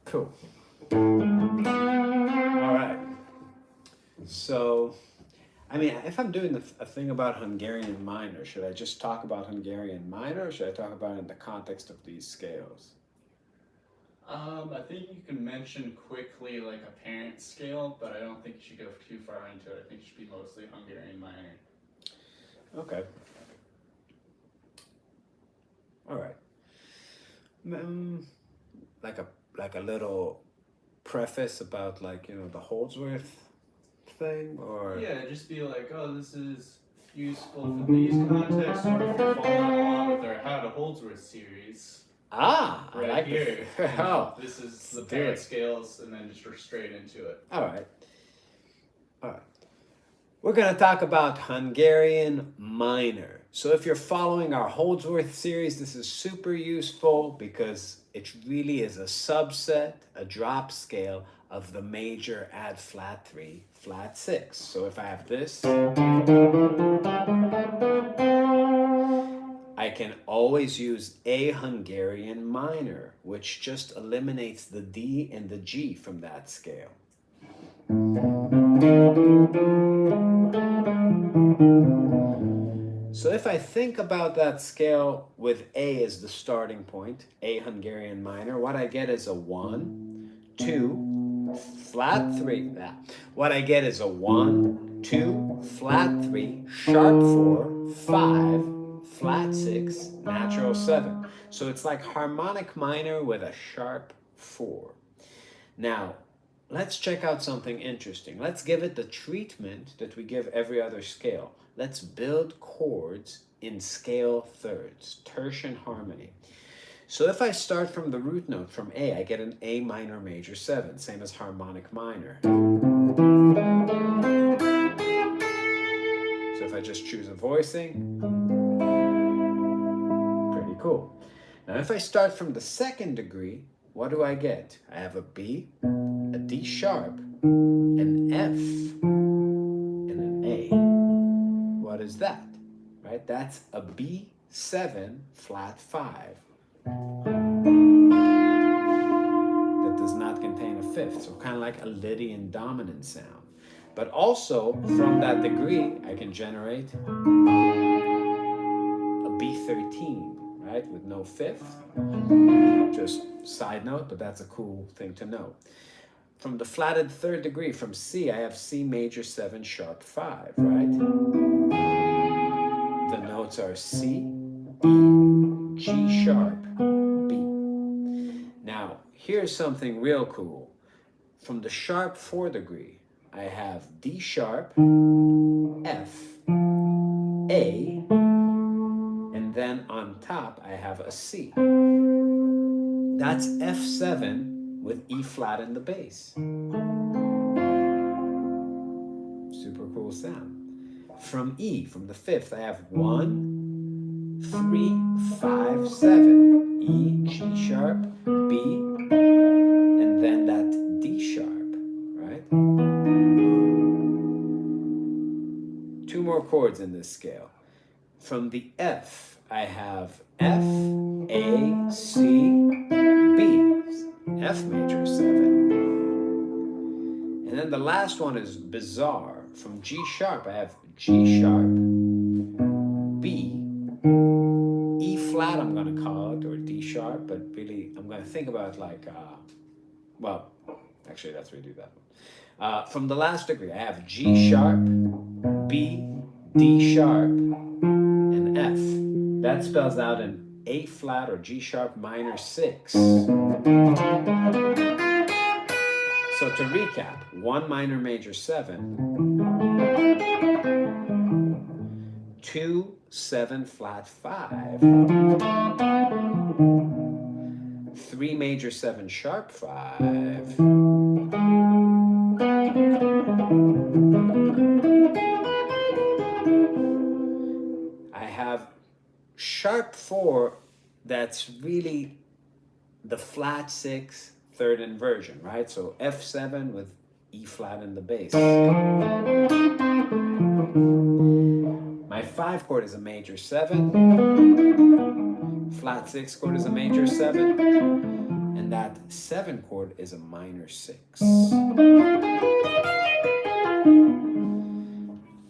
Cool. All right. So, I mean, if I'm doing a thing about Hungarian minor, should I just talk about Hungarian minor, or should I talk about it in the context of these scales? I think you can mention quickly like a parent scale, but I don't think you should go too far into it. I think it should be mostly Hungarian minor. Okay. All right. Like a little preface about like the Holdsworth thing, or Yeah, just be like, oh, this is useful for these contexts, or if you're following along with our How to Holdsworth series. I Right like here. Oh, This is the let's do parent it. scales, and then just go straight into it. All right. All right. We're going to talk about Hungarian minor. So if you're following our Holdsworth series, this is super useful because it really is a subset, a drop scale of the major add flat 3, flat 6. So if I have this, I can always use a Hungarian minor, which just eliminates the D and the G from that scale. So if I think about that scale with A as the starting point, A Hungarian minor, what I get is a 1, 2, flat 3. What I get is a 1, 2, flat 3, sharp 4, 5, flat 6, natural 7. So it's like harmonic minor with a sharp 4. Now, let's check out something interesting. Let's give it the treatment that we give every other scale. Let's build chords in scale thirds, tertian harmony. So if I start from the root note, from A, I get an A minor major 7, same as harmonic minor. So if I just choose a voicing, pretty cool. Now if I start from the second degree, what do I get? I have a B, a D sharp, an F, and an A. What is that? Right? That's a B7 flat 5 that does not contain a fifth. So kind of like a Lydian dominant sound. But also from that degree, I can generate a B13, right? With no fifth. Just side note, but that's a cool thing to know. From the flatted third degree, from C, I have C major 7 sharp 5, right? The notes are C, B, G sharp, B. Now, here's something real cool. From the sharp 4 degree, I have D sharp, F, A, and then on top I have a C. That's F7 with E flat in the bass. Super cool sound. From E, from the fifth, I have 1, 3, 5, 7. E, G sharp, B, and then that D sharp, right? 2 more chords in this scale. From the F, I have F, A, C, B. F major 7. And then the last one is bizarre. From G sharp, I have G sharp, B, E flat, I'm going to call it, or D sharp, but really, I'm going to think about it like, well, actually, let's redo that one. From the last degree, I have G sharp, B, D sharp, and F. That spells out an A flat or G sharp minor 6. So to recap, 1 minor major 7, 2 7 flat 5, 3 major 7 sharp 5, I have sharp 4 that's really the flat 6 third inversion, right? So F7 with E flat in the bass. My 5 chord is a major 7, flat 6 chord is a major 7, and and that 7 chord is a minor 6.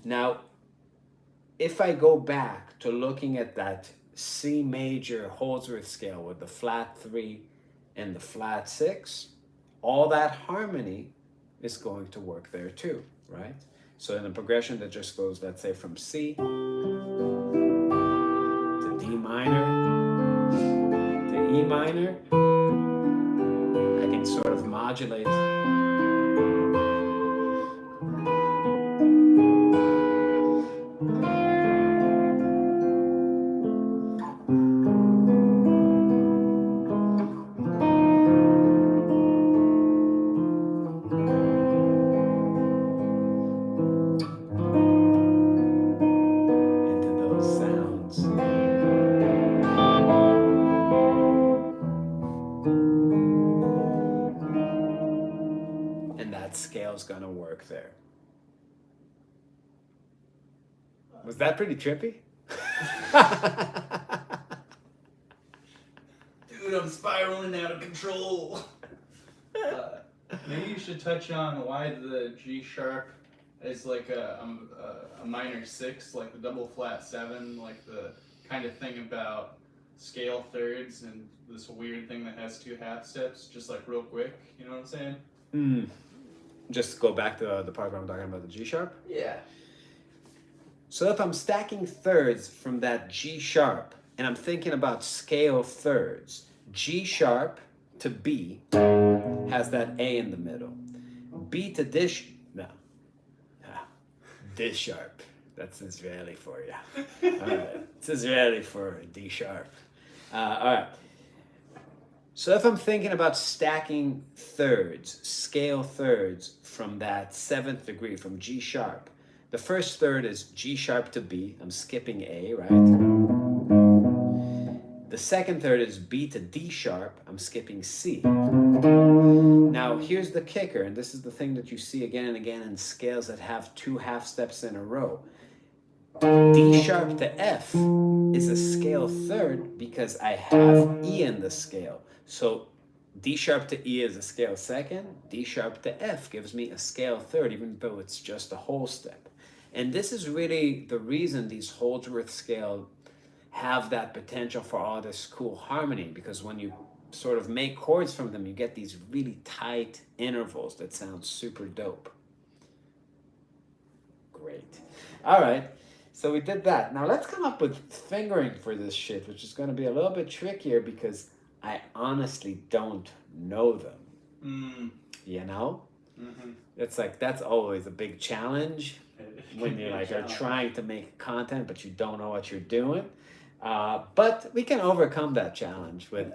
Now, if I go back to looking at that C major Holdsworth scale with the flat 3 and the flat 6, all that harmony is going to work there too, right? So in a progression that just goes, let's say, from C to D minor to E minor, I can sort of modulate. Into those sounds. And that scale's gonna work there. Was that pretty trippy? Dude, I'm spiraling out of control. Maybe you should touch on why the G sharp is like a minor 6, like the double flat 7, like the kind of thing about scale thirds and this weird thing that has 2 half steps, just like real quick, you know what I'm saying? Just go back to the part where I'm talking about the G sharp. Yeah. So if I'm stacking thirds from that G sharp, and I'm thinking about scale thirds, G sharp to B has that A in the middle. B to D sharp. That's Israeli for you. All right. It's Israeli for D sharp. All right. So if I'm thinking about stacking thirds, scale thirds from that 7th degree, from G sharp, the first third is G sharp to B. I'm skipping A, right? The second third is B to D sharp. I'm skipping C. Now, here's the kicker, and this is the thing that you see again and again in scales that have 2 half steps in a row. D sharp to F is a scale third because I have E in the scale. So D sharp to E is a scale second. D sharp to F gives me a scale third, even though it's just a whole step. And this is really the reason these Holdsworth scales have that potential for all this cool harmony, because when you sort of make chords from them, you get these really tight intervals that sound super dope. Great. All right. So we did that. Now let's come up with fingering for this shit, which is going to be a little bit trickier because I honestly don't know them. You know? It's like, that's always a big challenge when you like are trying to make content, but you don't know what you're doing. But we can overcome that challenge with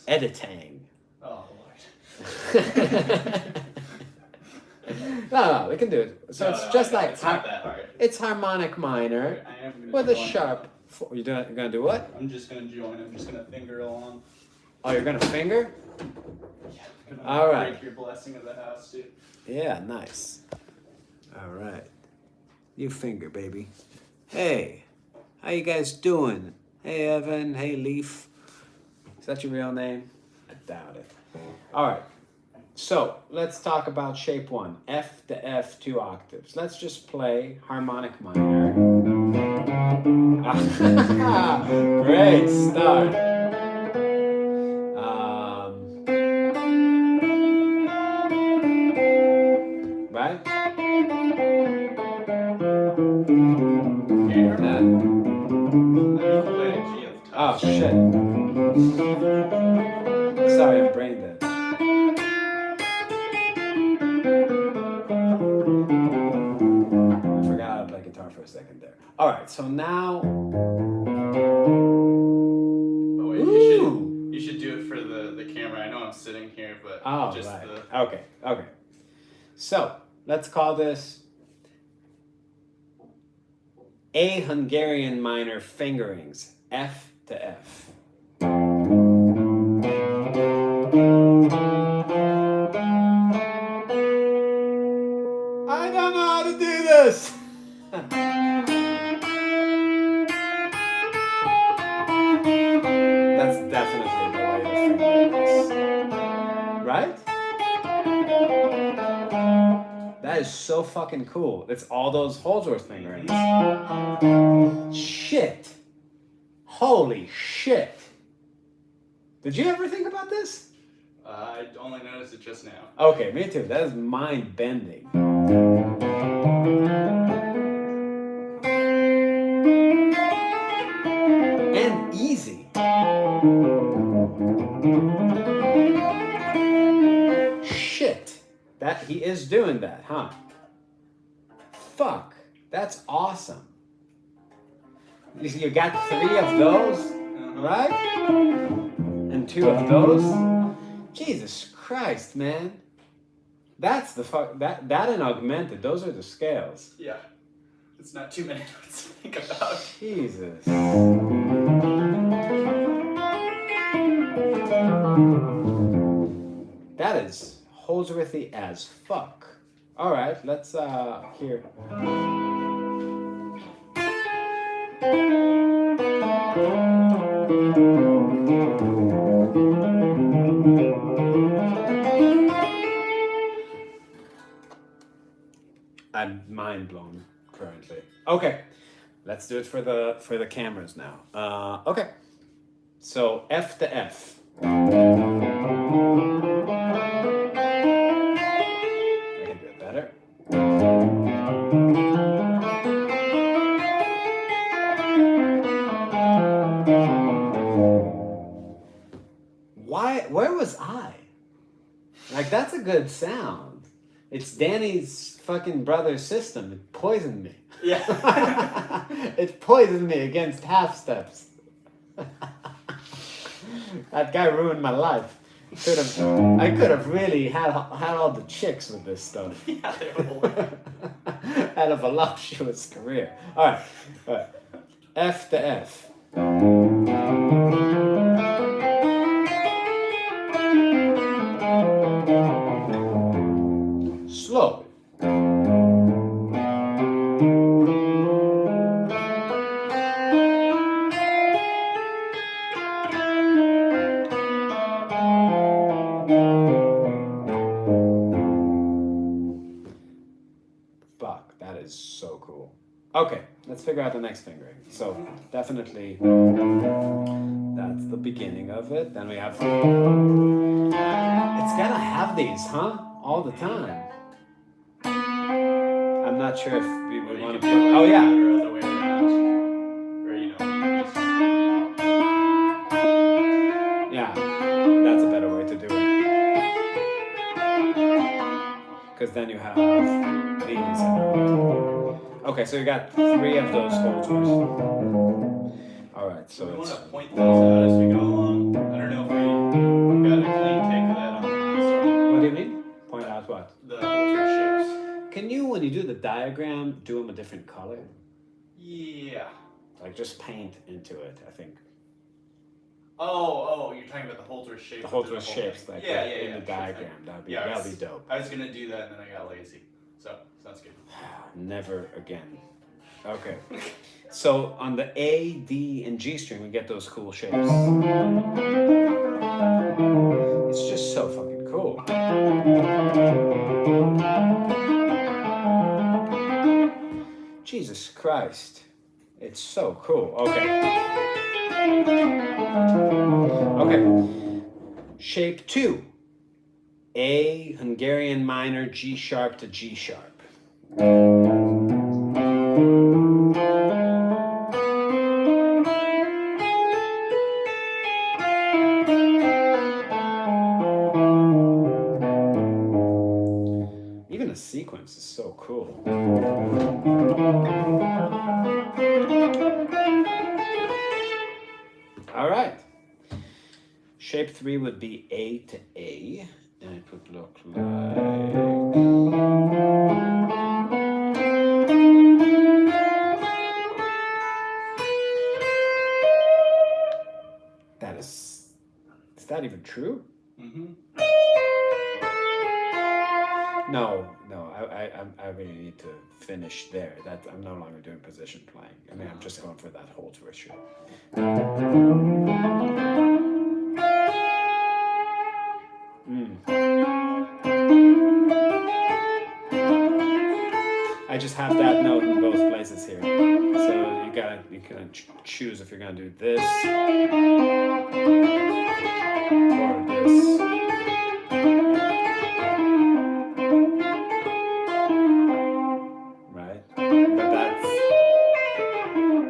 editing. Oh, Lord. No, we can do it. So it's just like it's not that hard. It's harmonic minor with a sharp. You're gonna do what? I'm just gonna join. I'm just gonna finger along. Oh, you're gonna finger? Yeah. I'm gonna All right. break your blessing of the house too. Yeah, nice. All right. You finger, baby. Hey, how you guys doing? Hey, Evan. Hey, Leaf. Is that your real name? I doubt it. All right. So let's talk about shape 1. F to F, 2 octaves. Let's just play harmonic minor. Great start. Right? Oh, shit. Sorry, I'm brain dead. I forgot how to play guitar for a second there. All right, so now. Oh, wait, you should do it for the camera. I know I'm sitting here, but just right. the. Okay. So let's call this A Hungarian minor fingerings, F to F. I don't know how to do this. That's definitely the way to finger this. That is so fucking cool. It's all those Holdsworth fingerings. Shit. Holy shit. Did you ever think about this? I only noticed it just now. Okay, me too. That is mind bending. And easy. Shit. That he is doing that, huh? Fuck. That's awesome. You got 3 of those, right? And 2 of those. Jesus Christ, man. That's the fuck. That and Augmented. Those are the scales. Yeah. It's not too many notes to think about. Jesus. That is Holdsworthy as fuck. All right, let's here. I'm mind blown currently. Okay, let's do it for the cameras now. Okay, so F to F. I can do it better. Why? Where was I? Like, that's a good sound. It's Danny's fucking brother's system. It poisoned me. Yeah. It poisoned me against half steps. That guy ruined my life. I could have really had all the chicks with this stuff. Yeah, they would. Had a voluptuous career. All right. F to F. Slowly. Fuck, that is so cool. Okay, let's figure out the next fingering. So definitely that's the beginning of it. Then we have, it's gotta have these, huh? All the time. I'm not sure if we would want to put, oh yeah. Or other way around. Or, you know. Yeah, that's a better way to do it. Because then you have these. Okay, so you got 3 of those Holdsworths. All right, so We want it's. to point those out as we go along. I don't know if we got a clean take of that on the last What do you mean? Point out what? one. The Holdsworth shapes. Can you, when you do the diagram, do them a different color? Yeah. Like just paint into it, I think. Oh, you're talking about the Holdsworth shapes. The Holdsworth shapes, like yeah, in the sure diagram. thing. That'd Yeah, be dope. I was gonna do that and then I got lazy. So sounds good. Never again. Okay. So on the A, D, and G string, we get those cool shapes. It's just so fucking cool. Jesus Christ. It's so cool. Okay. Okay. Shape 2. A, Hungarian minor, G sharp to G sharp. Even the sequence is so cool. All right. Shape 3 would be A to A, and it would look like. Is that even true? Mm-hmm. No, I really need to finish there. That I'm no longer doing position playing. I mean, I'm just going for that Holdsworth shape. I just have that note in both places here. So you can choose if you're gonna do this or this. Right? But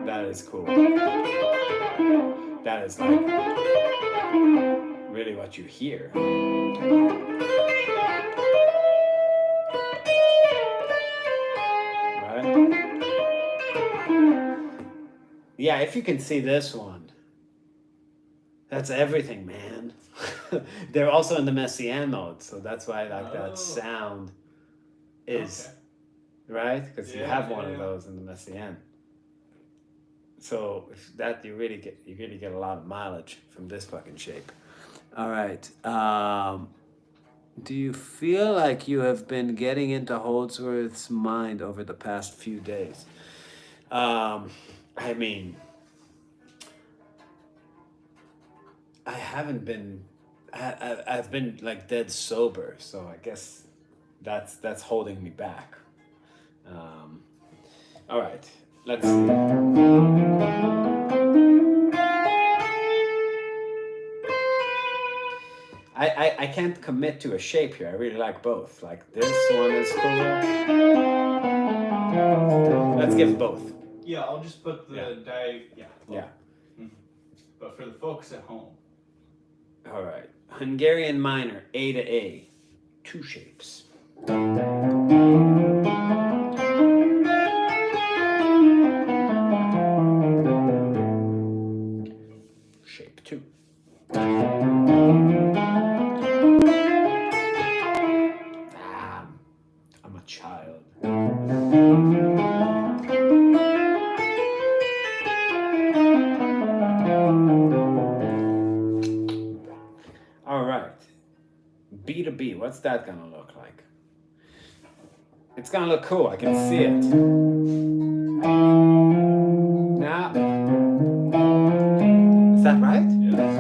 that is cool. That is like really what you hear. Yeah, if you can see this one, that's everything, man. They're also in the Messiaen mode, so that's why like that sound is right, because you have one of those in the Messiaen. So if that you really get a lot of mileage from this fucking shape. All right. Do you feel like you have been getting into Holdsworth's mind over the past few days? I mean, I haven't been. I've been like dead sober, so I guess that's holding me back. All right, let's see. I can't commit to a shape here. I really like both. Like this one is cool. Let's give both. Yeah, I'll just put the dive. Yeah. Yeah. But for the folks at home. All right. Hungarian minor, A to A. 2 shapes. Shape 2. I'm a child. All right. B to B. What's that gonna look like? It's gonna look cool. I can see it. Now, is that right? Yes.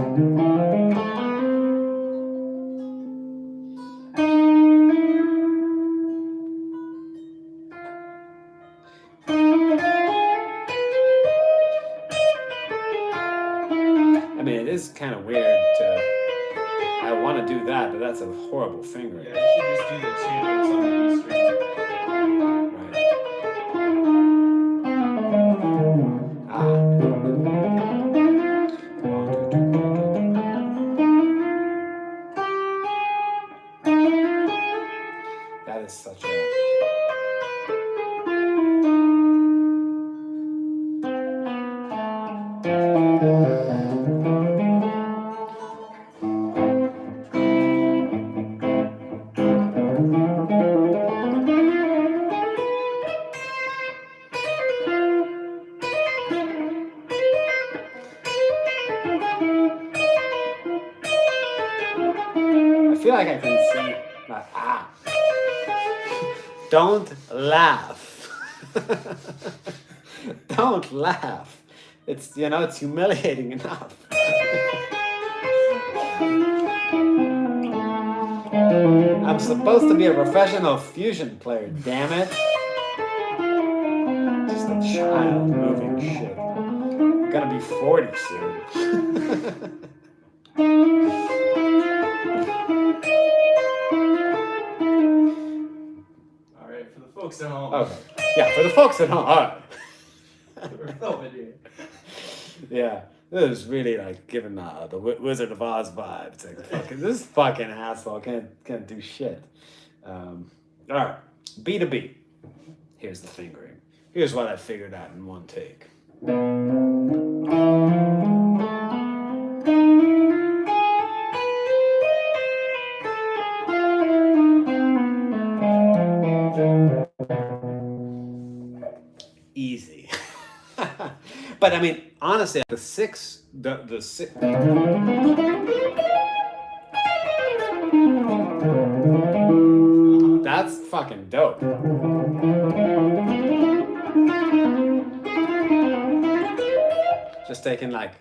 I mean, it is kind of weird to. I want to do that, but that's a horrible fingering. Yeah, you should just do the 2 notes on the B string. Right. Ah. That is such a. I feel like I can see. Like, ah. Don't laugh. Don't laugh. It's it's humiliating enough. I'm supposed to be a professional fusion player, damn it. Just a child moving shit. I'm gonna be 40 soon. Alright, for the folks at home. Okay. Yeah, for the folks at home. All right. We're filming here. Yeah, this is really like giving the Wizard of Oz vibe. It's like this fucking asshole can't do shit. All right, B to B. Here's the fingering. Here's what I figured out in one take. Easy. But I mean, honestly, the 6. That's fucking dope. Just taking like.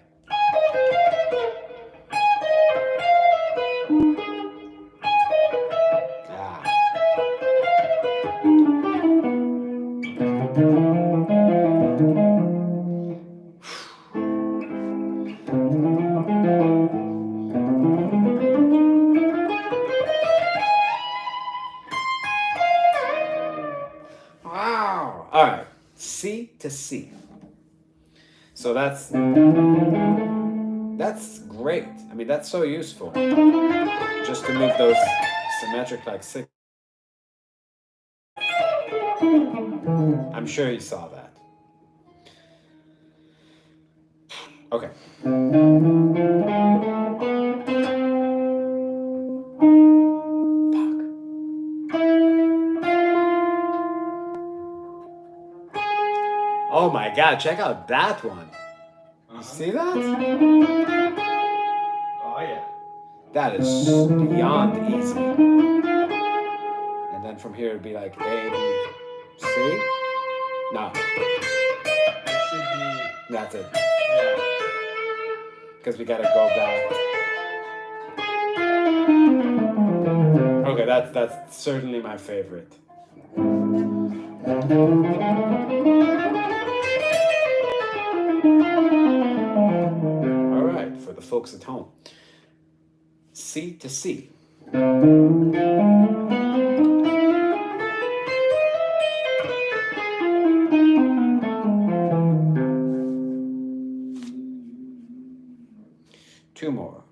Wow. All right. C to C. So that's great. I mean, that's so useful. Just to move those symmetric like six. I'm sure you saw that. Okay. Fuck. Oh my god, check out that one. You see that? Oh yeah. That is beyond easy. And then from here it'd be like A, B, C? No. It should be. That's it. Yeah. Because we gotta go back. Okay, that's certainly my favorite. Alright, for the folks at home. C to C. Two more.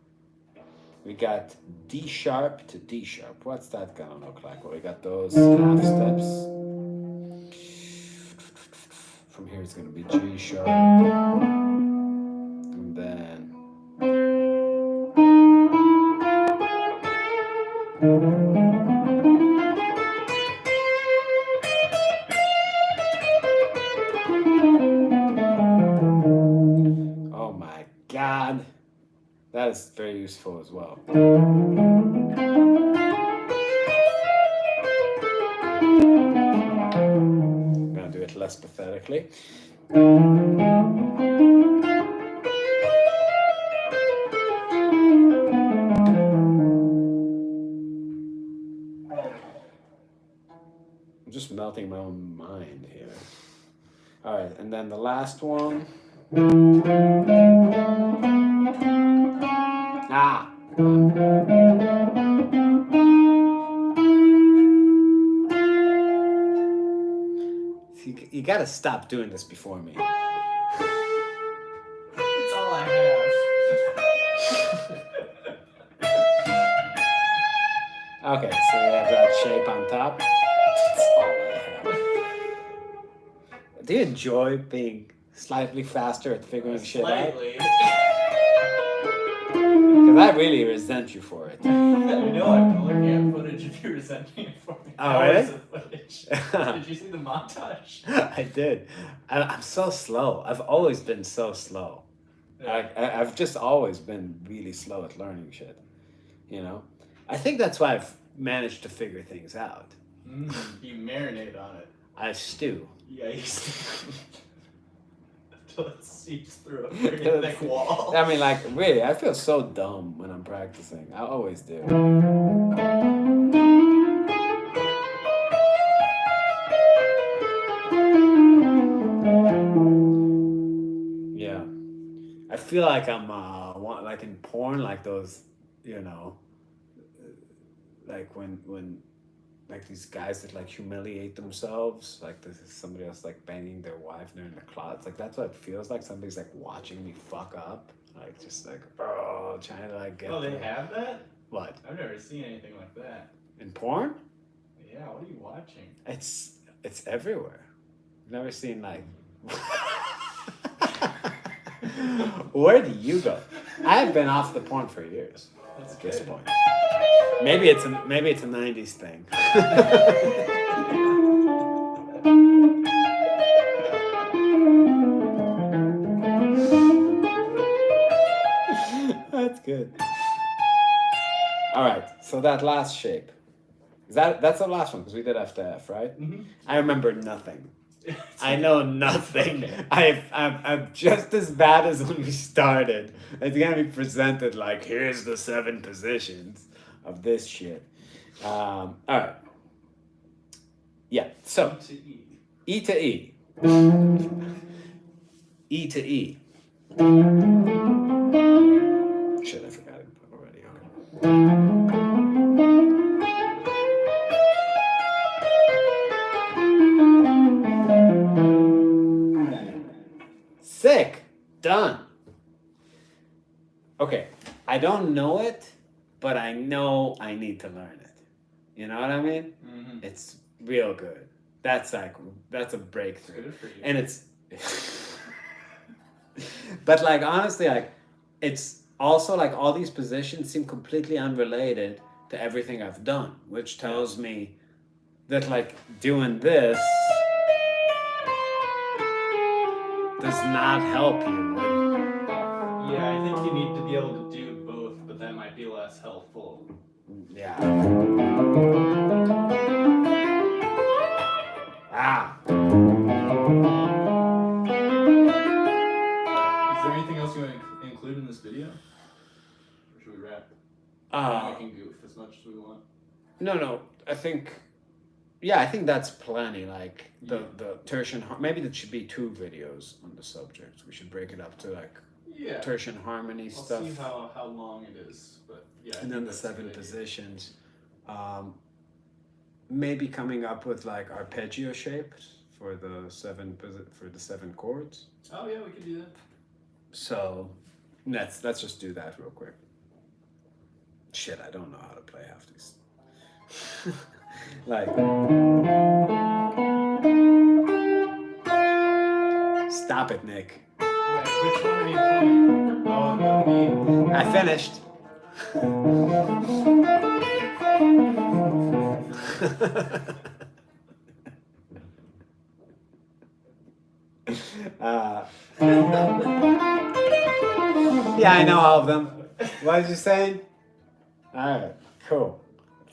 We got D sharp to D sharp. What's that gonna look like? Well, we got those half steps. From here it's gonna be G sharp. And then oh my god. That is very useful as well. I'm gonna do it less pathetically. I'm just melting my own mind here. All right, and then the last one. Ah. You gotta stop doing this before me. That's all I have. Okay, so we have that shape on top. That's all I have. Do you enjoy being slightly faster at figuring shit out? Slightly. Because I really resent you for it. I know, I've been looking at footage of you resenting it for me. Oh, really? Hours of footage. Did you see the montage? I did. I'm so slow. I've always been so slow. Yeah. I've just always been really slow at learning shit. You know? I think that's why I've managed to figure things out. You marinate on it. I stew. Yikes. Until it seeps through a pretty thick wall. I mean, like, really, I feel so dumb when I'm practicing. I always do. Yeah. I feel like I'm, like in porn, like those, you know, like when like these guys that like humiliate themselves, like this is somebody else like banging their wife and they're in the closet. Like that's what it feels like. Somebody's like watching me fuck up, like just like trying to like get. Oh, they have that? What? I've never seen anything like that. In porn? Yeah, what are you watching? It's everywhere. I've never seen like. Where do you go? I've been off the porn for years. That's At this good. point. Maybe it's a 90s thing. That's good. All right, so that last shape. That's the last one because we did F to F, right? Mm-hmm. I remember nothing. I know nothing. I'm just as bad as when we started. It's gonna be presented like here's the 7 positions of this shit. All right. Yeah. So To E. E to E. E to E. Shit, I forgot it already. Okay. Sick. Done. Okay. I don't know it, but I know I need to learn it. You know what I mean? Mm-hmm. It's real good. That's a breakthrough. Good for you. And it's but like honestly, like it's also like all these positions seem completely unrelated to everything I've done, which tells me that like doing this does not help you. Yeah, I think you need to be able to do both, but that might be less helpful. Yeah. Ah. Is there anything else you want to include in this video? Or should we wrap? We can goof as much as we want. No. I think that's plenty. Like the tertian, maybe that should be 2 videos on the subject. We should break it up to like tertian harmony stuff. See how long it is, but yeah. And then the 7 positions. Maybe coming up with like arpeggio shapes for the 7 chords. Oh yeah, we could do that. So let's just do that real quick. Shit, I don't know how to play half these. Like, stop it, Nick. Wait, which one are you playing? Oh, no, I finished. Yeah, I know all of them. What did you say? All right, cool.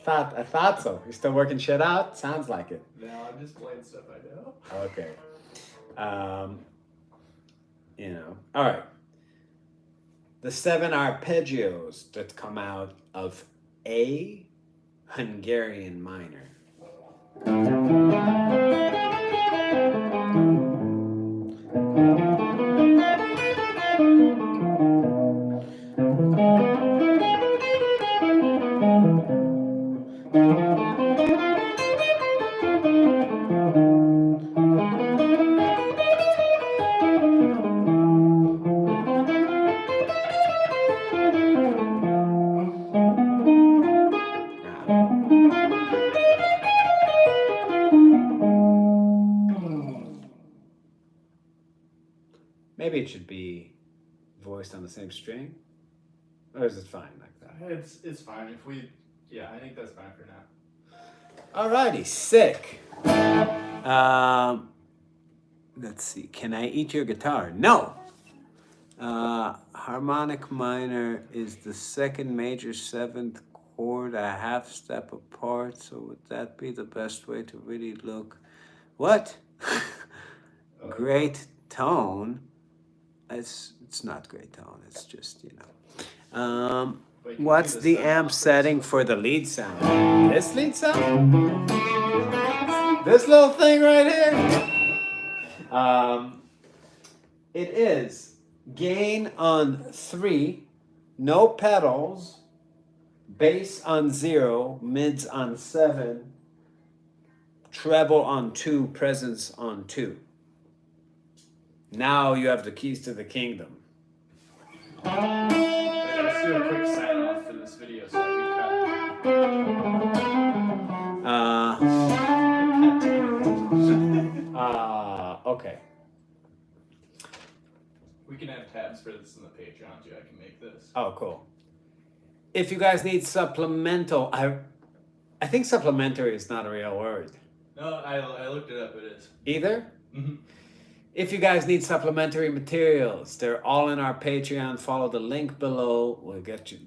I thought so. You still working shit out? Sounds like it. No, I'm just playing stuff I know. Okay. All right. The 7 arpeggios that come out of A Hungarian minor. Maybe it should be voiced on the same string, or is it fine like that? It's fine if we. Yeah, I think that's fine for now. Alrighty, sick. Let's see. Can I eat your guitar? No. Harmonic minor is the 2nd major 7th chord, a half step apart. So would that be the best way to really look? What? Great tone. It's not great tone. It's just What's the amp setting for the lead sound? This lead sound? This little thing right here? It is gain on 3, no pedals, bass on 0, mids on 7, treble on 2, presence on 2. Now you have the keys to the kingdom. Let's do a quick sign off for this video so I can cut. Okay. We can have tabs for this in the Patreon too. I can make this. Oh, cool. If you guys need supplemental, I think supplementary is not a real word. No, I looked it up. It is. Either? Mm-hmm. If you guys need supplementary materials, they're all in our Patreon. Follow the link below. We'll get you.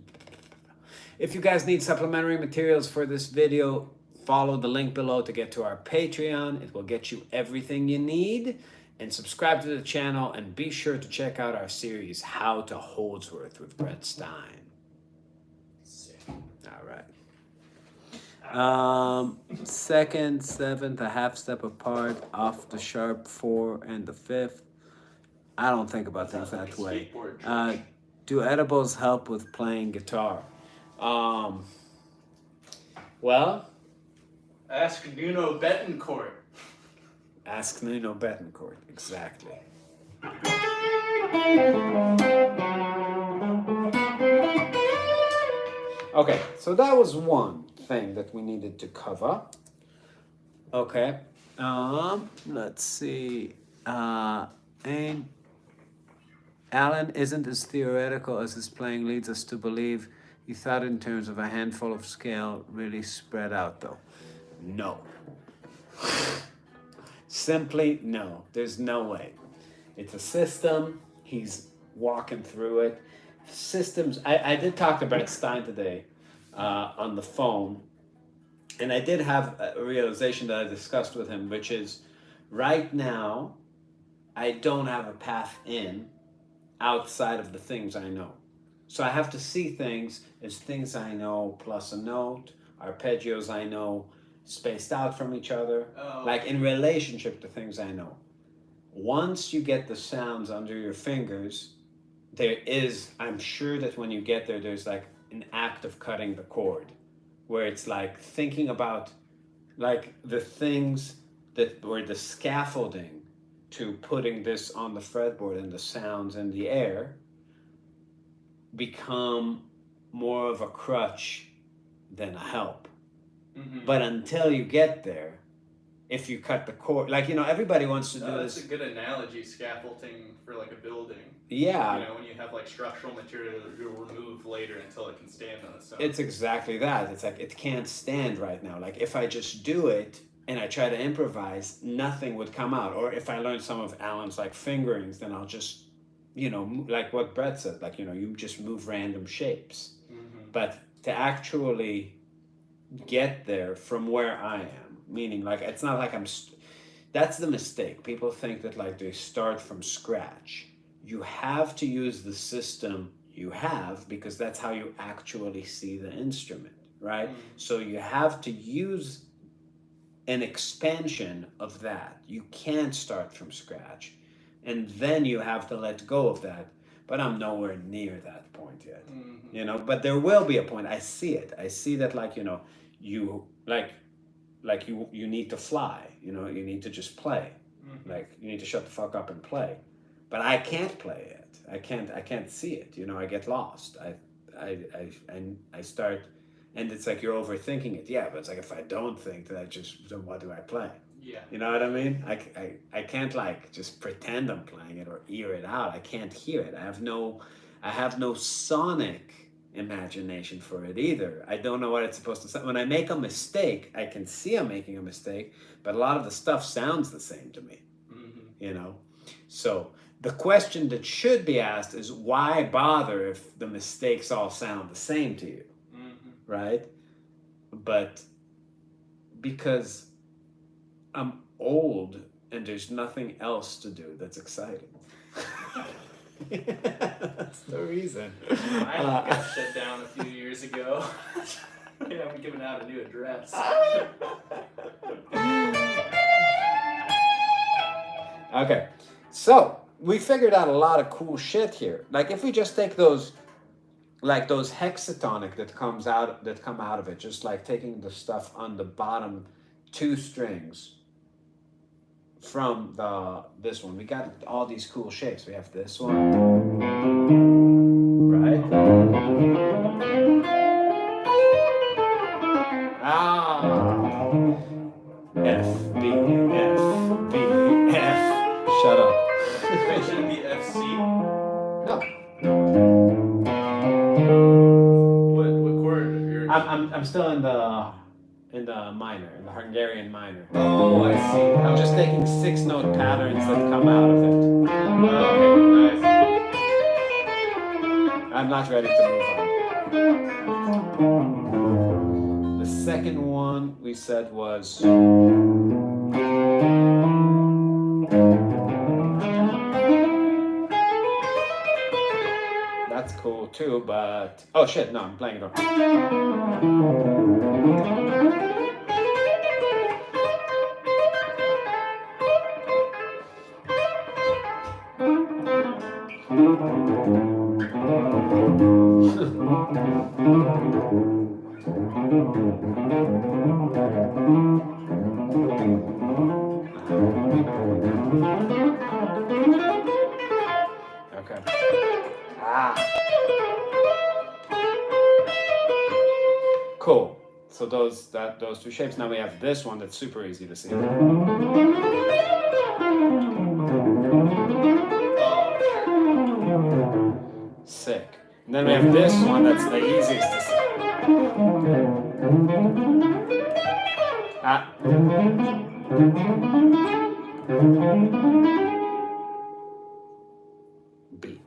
If you guys need supplementary materials for this video, follow the link below to get to our Patreon. It will get you everything you need. And subscribe to the channel, and be sure to check out our series, How to Holdsworth with Brett Stein. Sick. All right. Second, seventh, a half step apart off the sharp 4 and the 5th. I don't think about things Sounds like that a way. skateboard trick. Do edibles help with playing guitar? Well, Ask Nuno Betancourt. ask Nuno Betancourt. Exactly. Okay, so that was one thing that we needed to cover. Okay, let's see. And Alan isn't as theoretical as his playing leads us to believe. He thought in terms of a handful of scale really spread out, though. No. Simply no. There's no way. It's a system. He's walking through it. Systems. I did talk to Brett Stein today on the phone, and I did have a realization that I discussed with him, which is right now, I don't have a path in outside of the things I know. So I have to see things as things I know plus a note, arpeggios I know, spaced out from each other, like in relationship to things I know. Once you get the sounds under your fingers, there is, I'm sure that when you get there, there's like an act of cutting the chord, where it's like thinking about like the things that were the scaffolding to putting this on the fretboard and the sounds in the air become more of a crutch than a help. Mm-hmm. But until you get there, if you cut the chord, like, you know, everybody wants to do this. That's a good analogy, scaffolding for like a building. Yeah. You know, when you have like structural material that you'll remove later until it can stand on its own. It's exactly that. It's like, it can't stand right now. Like, if I just do it and I try to improvise, nothing would come out. Or if I learn some of Alan's like fingerings, then I'll just, you know, like what Brett said, like, you know, you just move random shapes. Mm-hmm. But to actually get there from where I am, meaning like, it's not like that's the mistake. People think that like they start from scratch. You have to use the system you have because that's how you actually see the instrument, right? Mm-hmm. So you have to use an expansion of that. You can't start from scratch. And then you have to let go of that. But I'm nowhere near that point yet. Mm-hmm. You know, but there will be a point. I see it. I see that, like, you know, you like you need to fly, you know, you need to just play. Mm-hmm. Like, you need to shut the fuck up and play. But I can't play it. I can't see it. You know, I get lost. I start, and it's like you're overthinking it. Yeah, but it's like if I don't think that, then what do I play? Yeah. You know what I mean? I can't like just pretend I'm playing it or ear it out. I can't hear it. I have no sonic imagination for it either. I don't know what it's supposed to sound. When I make a mistake, I can see I'm making a mistake, but a lot of the stuff sounds the same to me. Mm-hmm. You know? So the question that should be asked is, why bother if the mistakes all sound the same to you? Mm-hmm. Right? But because I'm old and there's nothing else to do that's exciting. That's the reason. I got shut down a few years ago. Yeah, I'm giving out a new address. Okay, so we figured out a lot of cool shit here. Like, if we just take those, like those hexatonic that come out of it, just like taking the stuff on the bottom 2 strings from this one, we got all these cool shapes. We have this one, right? F B F B F. Shut up. Wait, should it be F C? No. What chord? I'm still in the minor, in the Hungarian minor. Oh, I see. I'm just taking 6-note patterns that come out of it. Okay, nice. I'm not ready to move on. The second one we said was that's cool. cool too, but oh shit, no, I'm playing it wrong. Okay. Cool. So those two shapes. Now we have this one that's super easy to see. Sick. And then we have this one that's the easiest to see. B.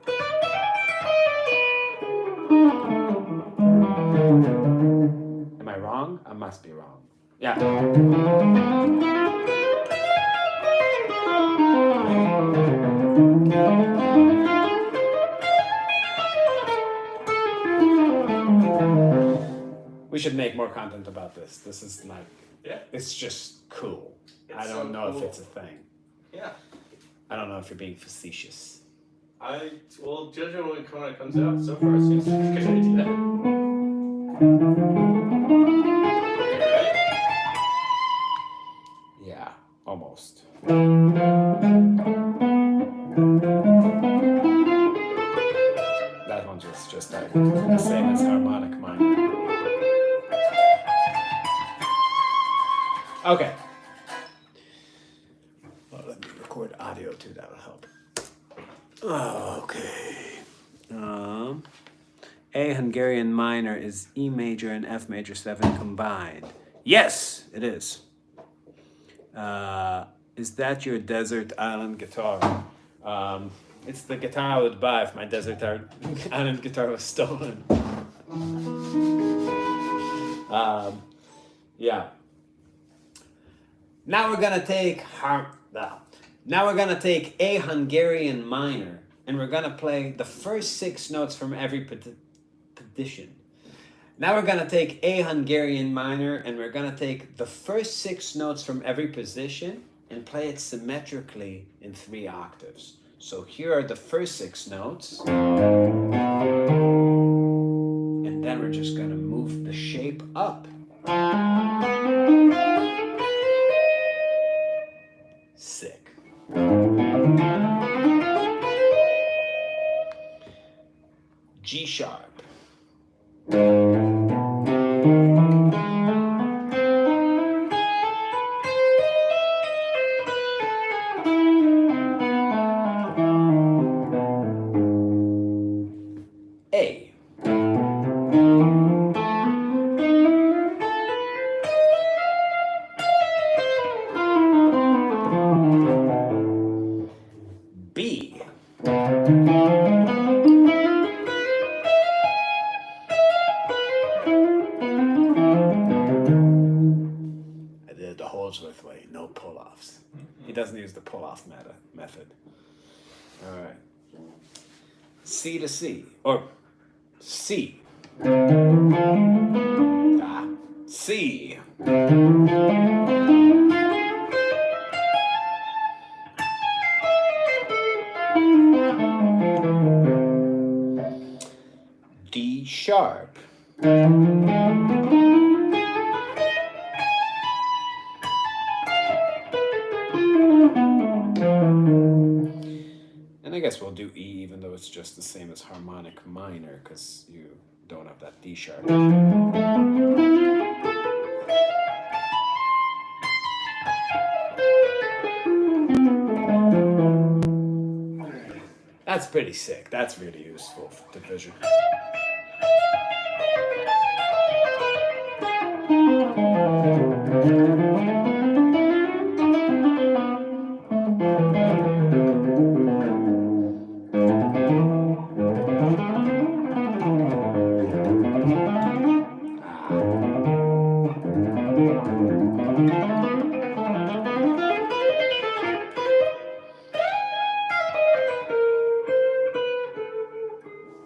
Am I wrong? I must be wrong. Yeah. We should make more content about this. This is like, it's just cool. I don't know if it's a thing. Yeah. I don't know if you're being facetious. Well, judging when it comes out, so far it seems like a good idea. Right? Yeah, almost. That one was just like the same as harmonic minor. Okay. Well, let me record audio too, that will help. Okay. A Hungarian minor is E major and F major 7 combined. Yes, it is. Is that your desert island guitar? It's the guitar I would buy if my desert island guitar was stolen. Yeah. Now we're gonna take A Hungarian minor, and we're gonna play the first 6 notes from every position. Now we're gonna take A Hungarian minor, and we're gonna take the first 6 notes from every position and play it symmetrically in 3 octaves. So here are the first 6 notes, and then we're just gonna move the shape up. Sick. G sharp. A. B. I did it the Holdsworth way, no pull-offs. He doesn't use the pull-off method. All right. C to C, or C. C. D sharp. And I guess we'll do E even though it's just the same as harmonic minor because you don't have that D sharp. That's pretty sick. That's really useful for division.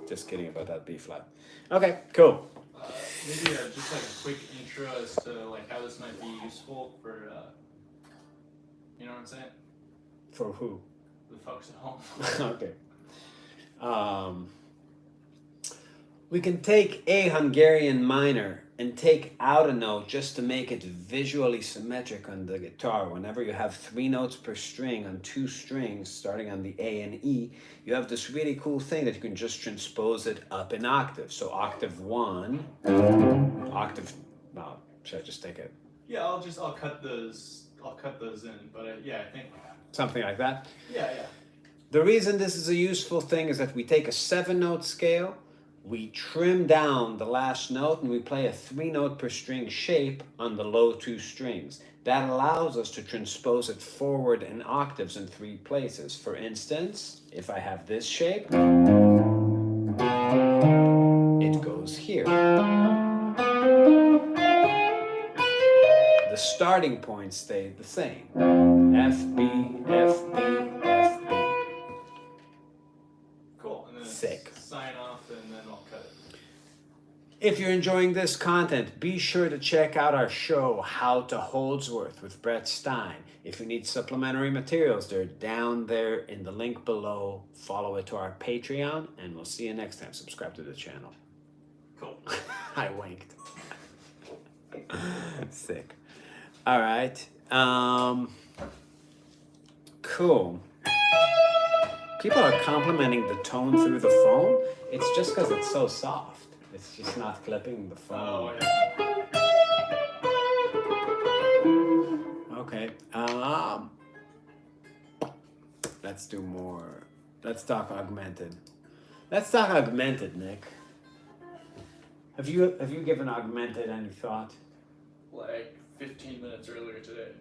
Just kidding about B flat. Okay, cool. Maybe just like a quick intro as to like how this might be useful for, you know what I'm saying? For who? The folks at home. Okay. We can take A Hungarian minor and take out a note just to make it visually symmetric on the guitar. Whenever you have 3 notes per string on 2 strings, starting on the A and E, you have this really cool thing that you can just transpose it up in octaves. So octave 1, octave, well, should I just take it? Yeah, I'll cut those in, but yeah, I think. Something like that? Yeah. The reason this is a useful thing is that we take a 7-note scale, we trim down the last note, and we play a 3-note per string shape on the low 2 strings. That allows us to transpose it forward in octaves in 3 places. For instance, if I have this shape, it goes here. The starting points stay the same. F, B, F, B, F, B. Cool. And then Sick. Sign off, and then I'll cut it. If you're enjoying this content, be sure to check out our show, How to Holdsworth with Brett Stein. If you need supplementary materials, they're down there in the link below. Follow it to our Patreon, and we'll see you next time. Subscribe to the channel. Cool. I winked. Sick. All right. Cool. People are complimenting the tone through the phone. It's just because it's so soft. It's just not clipping the phone. Oh, yeah. Okay. Let's do more. Let's talk augmented. Let's talk augmented, Nick. Have you given augmented any thought? Like 15 minutes earlier today.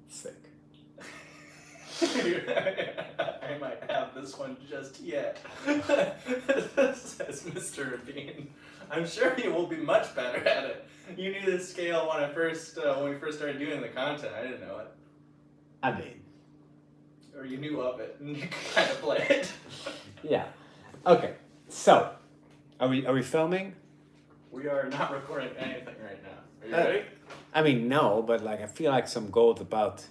Sick. I might have this one just yet. Says Mr. Bean. I'm sure you will be much better at it. You knew this scale when we first started doing the content. I didn't know it. I mean, or you knew of it and you could kind of play it. Yeah. Okay. So, are we filming? We are not recording anything right now. Are you ready? I mean, no, but like I feel like some gold about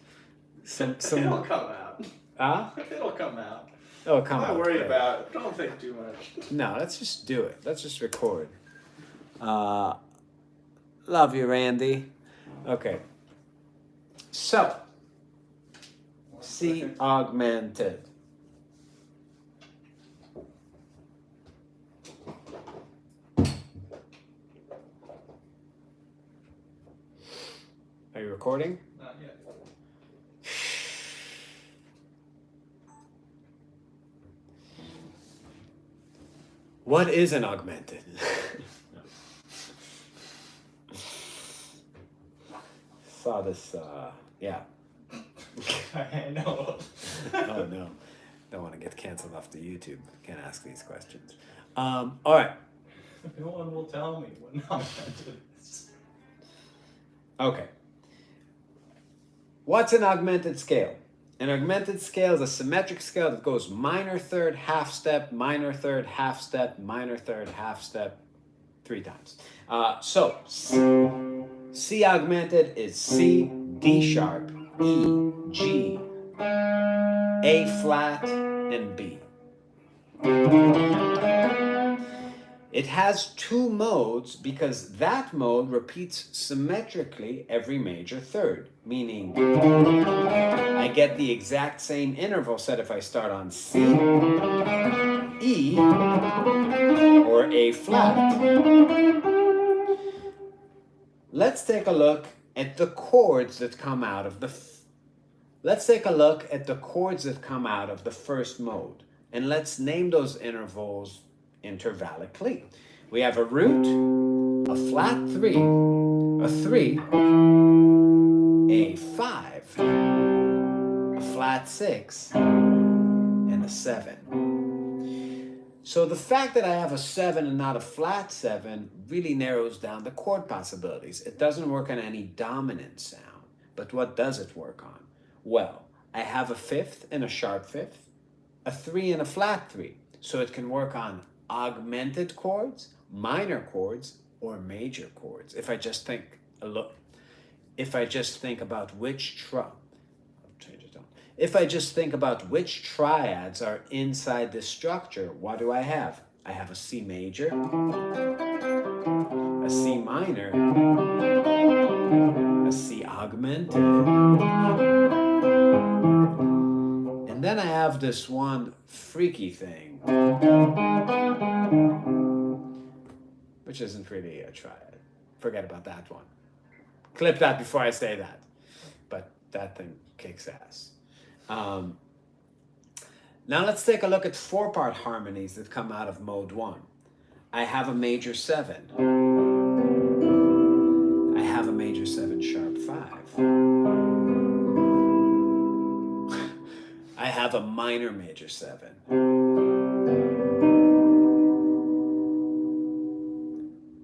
some. It'll come out. Huh? It'll come out. Oh, come on. Don't worry about it. Don't think too much. No, let's just do it. Let's just record. Love you, Randy. Okay. So, C augmented. Are you recording? Not yet. What is an augmented? Saw this, yeah. I know. Oh no, don't want to get canceled off the YouTube. Can't ask these questions. All right. No one will tell me when augmented is. Okay. What's an augmented scale? An augmented scale is a symmetric scale that goes minor third, half step, minor third, half step, minor third, half step, 3 times. So C augmented is C, D sharp, E, G, A flat, and B. It has 2 modes because that mode repeats symmetrically every major third, meaning I get the exact same interval set if I start on C, E, or A flat. Let's take a look at the chords that come out of the first mode, and let's name those intervals intervallically. We have a root, a flat 3, a 3, a 5, a flat 6, and a 7. So the fact that I have a 7 and not a flat 7 really narrows down the chord possibilities. It doesn't work on any dominant sound, but what does it work on? Well, I have a 5th and a sharp 5th, a 3 and a flat 3, so it can work on augmented chords, minor chords, or major chords. If I just think about which if I just think about which triads are inside this structure, what do I have? I have a C major, a C minor, a C augmented, and then I have this one freaky thing, which isn't really a triad. Forget about that one. Clip that before I say that. But that thing kicks ass. Now let's take a look at 4-part harmonies that come out of mode 1. I have a major 7. I have a major 7 sharp 5. I have a minor major 7.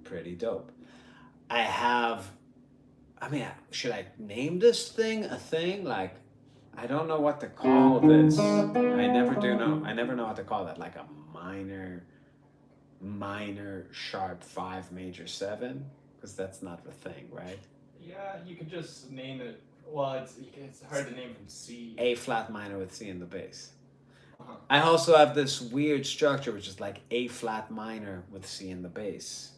Pretty dope. Should I name this thing a thing? Like, I don't know what to call this. I never know what to call that. Like a minor sharp 5 major 7, because that's not the thing, right? Yeah, you could just name it. Well, it's hard to name from C. A flat minor with C in the bass. I also have this weird structure which is like A flat minor with C in the bass,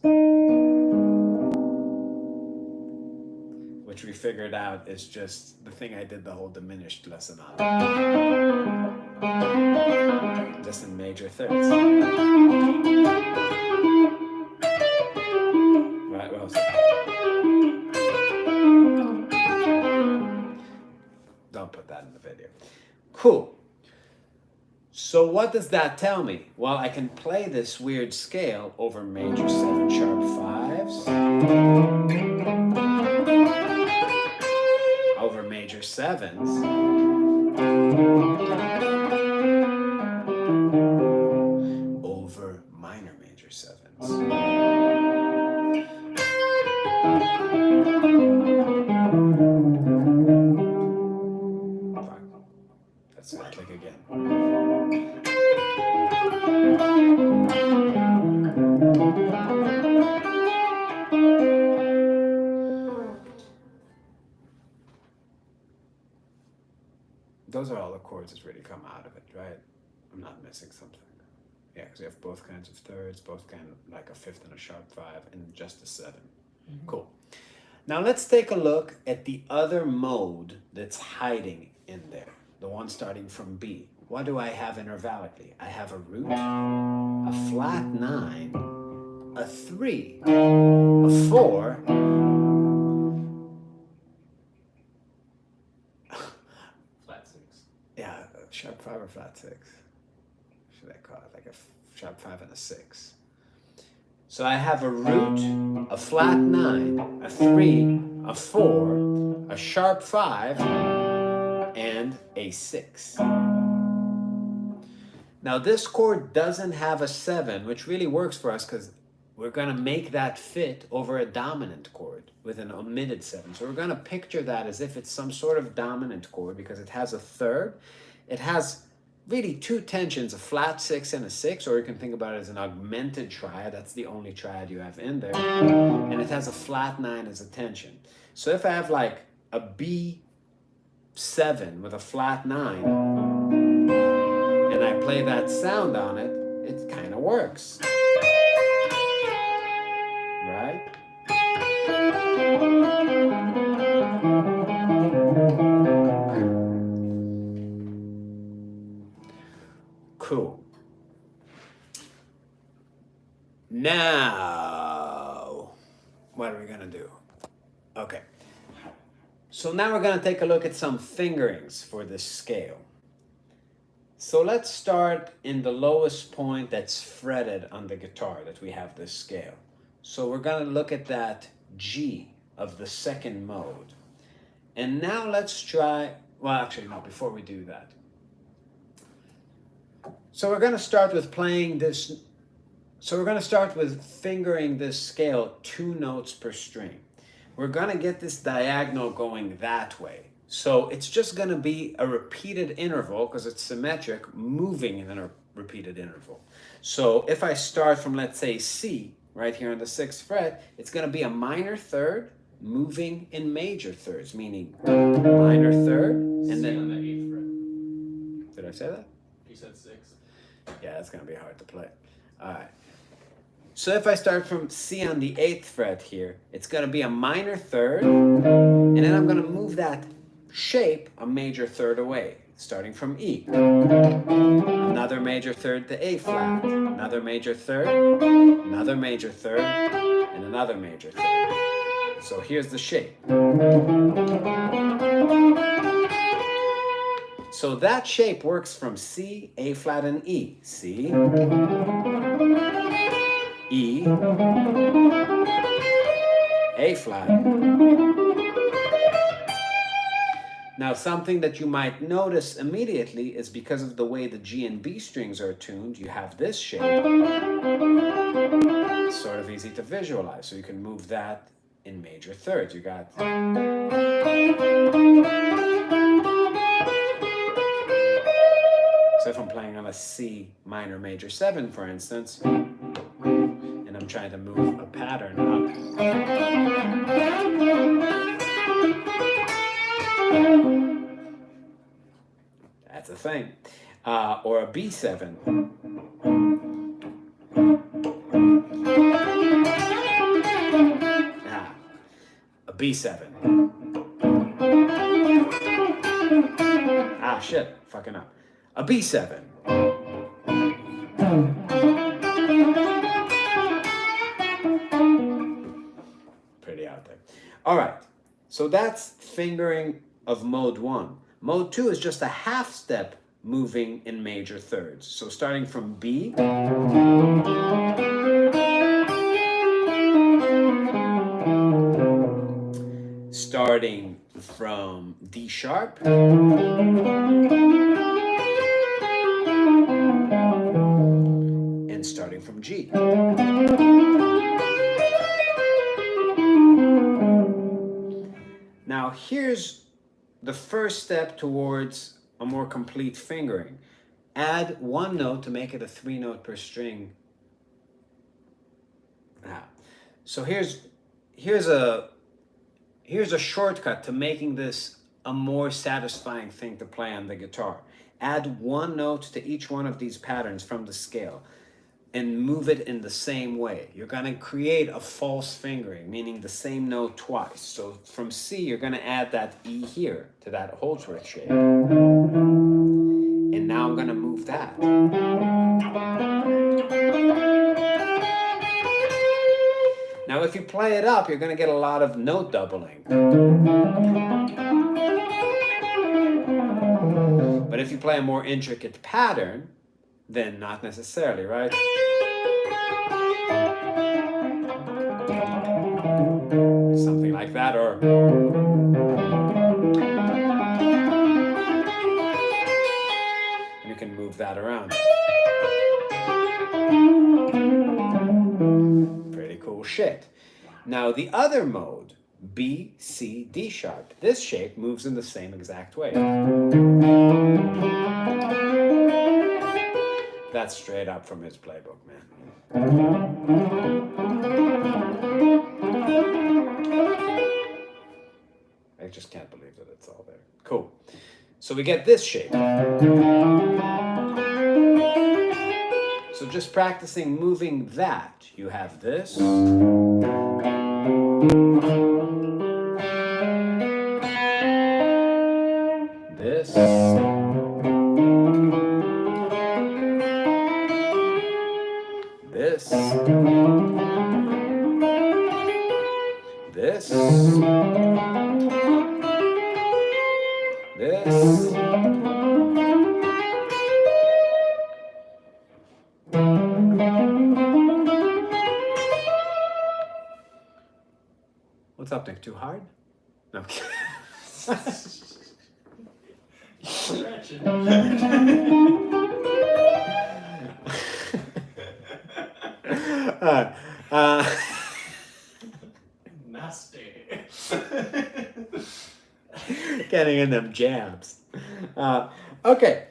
which we figured out is just the thing I did the whole diminished lesson on. Just in major thirds. Right, what else? Don't put that in the video. Cool. So what does that tell me? Well, I can play this weird scale over major 7 sharp 5s, over major 7s, over minor major 7s. That's it, click again. Those are all the chords that really come out of it, right? I'm not missing something. Yeah, because you have both kinds of thirds, both kind of like a 5th and a sharp 5, and just a 7. Mm-hmm. Cool. Now let's take a look at the other mode that's hiding in there, the one starting from B. What do I have intervallically? I have a root, a flat 9, a 3, a 4, flat 6. Yeah, a sharp 5 or flat 6. Should I call it like a sharp 5 and a 6? So I have a root, a flat 9, a 3, a 4, a sharp 5, and a 6. Now this chord doesn't have a 7, which really works for us because we're going to make that fit over a dominant chord with an omitted 7. So we're going to picture that as if it's some sort of dominant chord because it has a third. It has really 2 tensions, a flat 6 and a 6, or you can think about it as an augmented triad. That's the only triad you have in there. And it has a flat 9 as a tension. So if I have like a B7 with a flat 9, and I play that sound on it, it kind of works. Right? Cool. Now, what are we going to do? Okay. So now we're going to take a look at some fingerings for this scale. So let's start in the lowest point that's fretted on the guitar that we have this scale. So we're going to look at that G of the second mode. And now let's try, well actually no, before we do that. So we're going to start with playing this, so we're going to start with fingering this scale 2 notes per string. We're going to get this diagonal going that way. So it's just going to be a repeated interval, because it's symmetric, moving in repeated interval. So if I start from, let's say, C, right here on the 6th fret, it's going to be a minor third moving in major thirds, meaning minor third, and then on the 8th fret. Did I say that? You said 6. Yeah, that's going to be hard to play. All right. So if I start from C on the 8th fret here, it's going to be a minor third, and then I'm going to move that shape a major third away, starting from E. Another major third to A flat, another major third, another major third, and another major third. So here's the shape. So that shape works from C, A flat, and E. C, E, A flat. Now, something that you might notice immediately is because of the way the G and B strings are tuned, you have this shape. It's sort of easy to visualize, so you can move that in major thirds. You got... So if I'm playing on a C minor major 7, for instance, and I'm trying to move a pattern up, that's a thing. Or a B7. A B7. Ah, shit. Fucking up. A B7. Pretty out there. All right. So that's fingering of mode 1. Mode 2 is just a half step moving in major thirds. So starting from B, starting from D sharp, and starting from G. Now here's the first step towards a more complete fingering. Add one note to make it a 3-note per string. So here's a shortcut to making this a more satisfying thing to play on the guitar. Add one note to each one of these patterns from the scale and move it in the same way. You're going to create a false fingering, meaning the same note twice. So from C, you're going to add that E here to that Holdsworth shape. And now I'm going to move that. Now if you play it up, you're going to get a lot of note doubling. But if you play a more intricate pattern, then not necessarily, right? Something like that, or... And you can move that around. Pretty cool shit. Now the other mode, B, C, D sharp. This shape moves in the same exact way. That's straight up from his playbook, man. I just can't believe that it's all there. Cool. So we get this shape. So just practicing moving that, you have this. This. This. This. This. What's up, Nick? Too hard? No. Nasty. Getting in them jabs. Okay.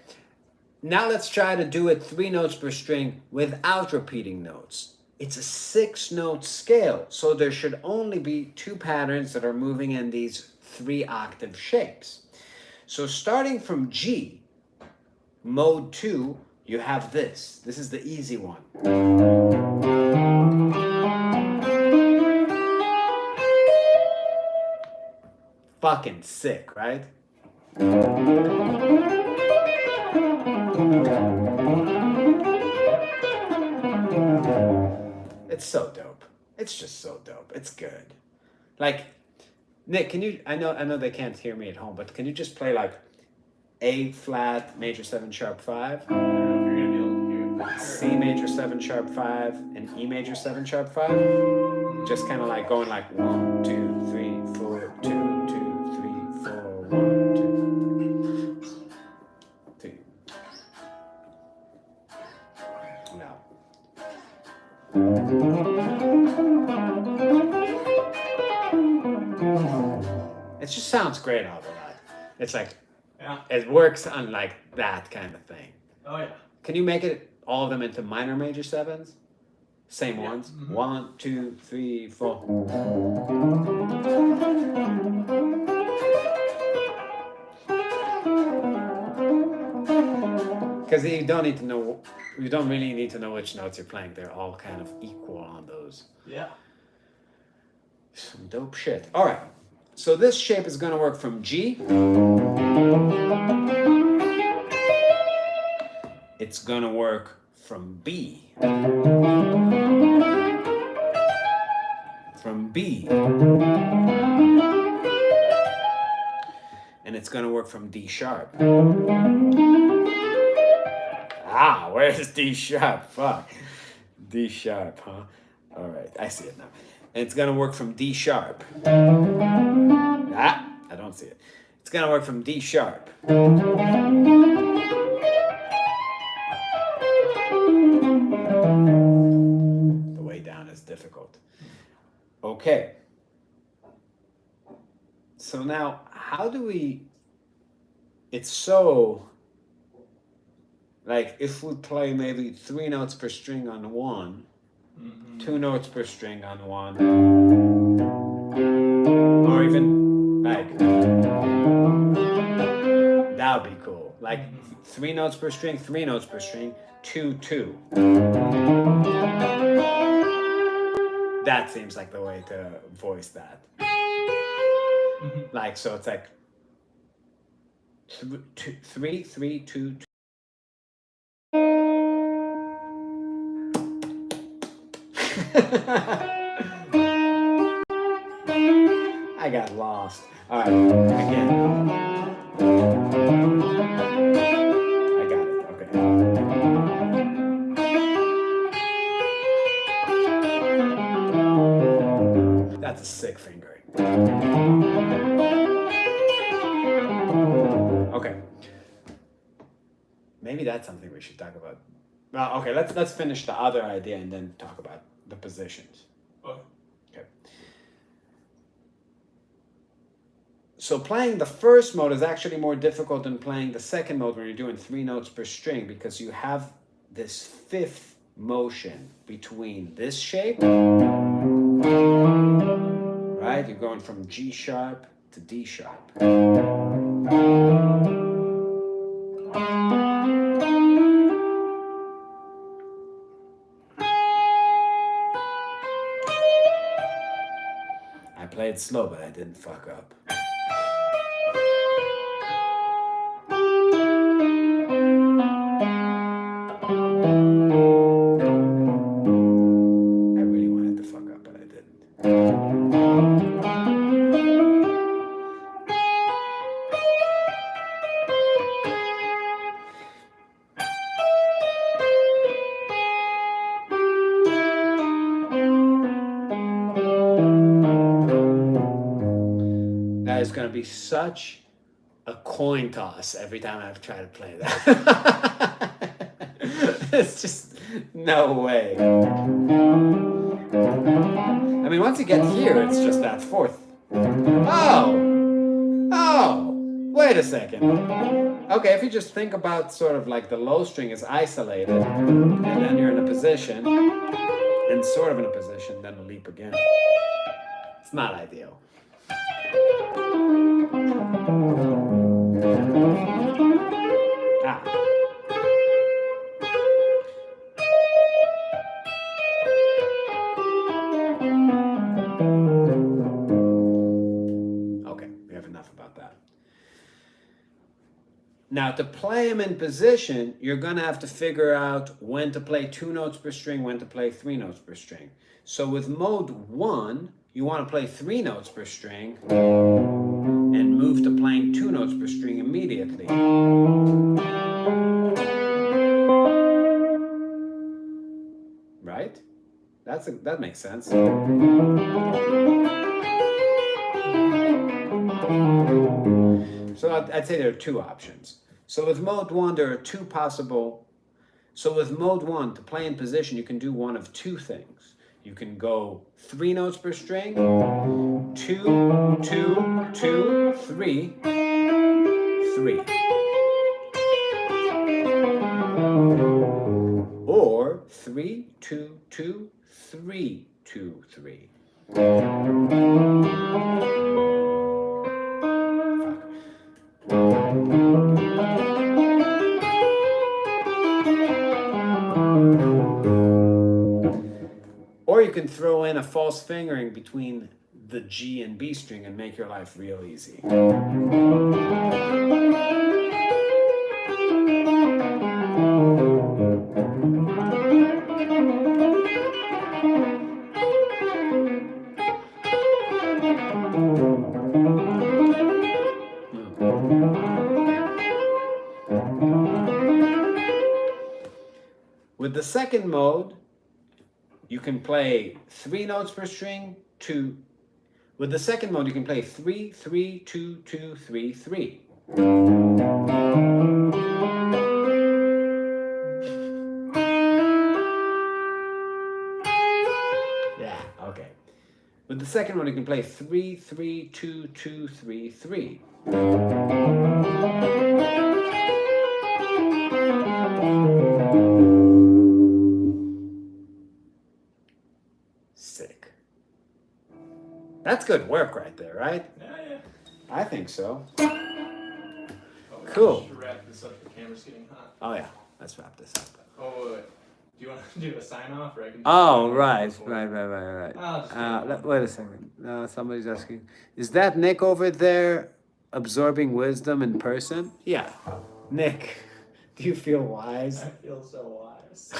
Now let's try to do it 3 notes per string without repeating notes. It's a 6-note scale, so there should only be 2 patterns that are moving in these 3-octave shapes. So starting from G, mode 2, you have this. This is the easy one. Fucking sick, right? It's so dope. It's just so dope. It's good. Like, Nick, can you, I know they can't hear me at home, but can you just play like A flat, major 7 sharp 5, C major 7 sharp 5, and E major 7 sharp 5? Just kind of like going like 1, 2, 3, 4, 2, 2, 3, 4, 1, 2, 2. No. It just sounds great all of that. It's like, Yeah. it works on like that kind of thing. Oh yeah. Can you make it all of them into minor major 7s? Same Yeah. ones? Mhm. 1, 2, 3, 4. Because you don't need to know, you don't really need to know which notes you're playing. They're all kind of equal on those. Yeah. Some dope shit. All right. So this shape is going to work from G. It's going to work from B. From B. And it's going to work from D sharp. Ah, where's D sharp? Fuck. D sharp, huh? All right, I see it now. And it's going to work from D sharp. Ah, I don't see it. It's going to work from D sharp. The way down is difficult. Okay. So now, how do we... It's so... Like, if we play maybe 3 notes per string on 1, 2 notes per string on 1, or even, like, that would be cool. Like, 3 notes per string, 3 notes per string, 2, 2. That seems like the way to voice that. Like, so it's like 3, 3, 2, 2. I got lost. All right, again. I got it. Okay. That's a sick fingering. Okay. Maybe that's something we should talk about. Well, okay, let's finish the other idea and then talk about the positions. Okay. So playing the first mode is actually more difficult than playing the second mode when you're doing 3 notes per string, because you have this 5th motion between this shape, right? You're going from G sharp to D sharp. I played slow, but I didn't fuck up. I really wanted to fuck up, but I didn't. That is going to be such a coin toss every time I try to play that. It's just no way. I mean, once you get here, it's just that 4th. Oh, wait wait a second. Okay, if you just think about sort of like the low string is isolated, and then you're in a position, and sort of in a position, then a leap again. It's not ideal. Ah. Okay, we have enough about that. Now, to play them in position, you're going to have to figure out when to play 2 notes per string, when to play 3 notes per string. So with mode 1, you want to play 3 notes per string and move to playing 2 notes per string immediately. Right? That makes sense. So I'd say there are 2 options. So with mode 1, there are 2 possible. So with mode 1, to play in position, you can do one of 2 things. You can go 3 notes per string, 2, 2, 2, 3, 3. Or 3, 2, 2, 3, 2, 3. Or you can throw in a false fingering between the G and B string and make your life real easy. With the second mode, you can play 3 notes per string, 2. With the second mode, you can play 3, 3, 2, 2, 3, 3. Yeah, okay. With the second one, you can play 3, 3, 2, 2, 3, 3. Sick. That's good work right there, right? Yeah. I think so. Oh, Cool. We should wrap this up. The camera's getting hot. Oh yeah, let's wrap this up. Oh, wait. Do you want to do a sign off, or I can? Oh, sign right. off before? I'll just do one. Wait a second. Somebody's asking, is that Nick over there absorbing wisdom in person? Yeah. Nick, do you feel wise? I feel so wise.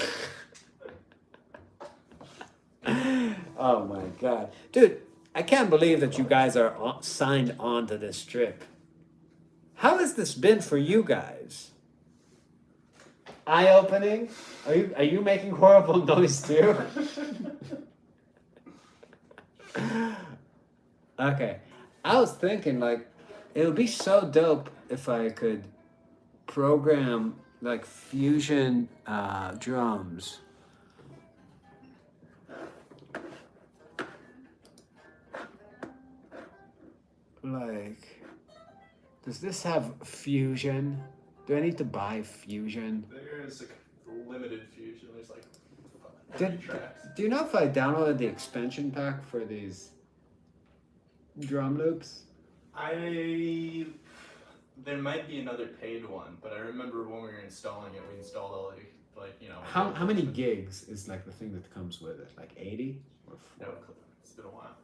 Oh my God. Dude, I can't believe that you guys are signed on to this trip. How has this been for you guys? Eye-opening? Are you making horrible noise too? Okay. I was thinking like it would be so dope if I could program like fusion drums. Like, does this have fusion? Do I need to buy fusion? There's a limited fusion. There's like 5 Did, tracks. do you know if I downloaded the expansion pack for these drum loops? There might be another paid one, but I remember when we were installing it, we installed all like you know. How many gigs is like the thing that comes with it? Like 80 or 4? No, it's been a while.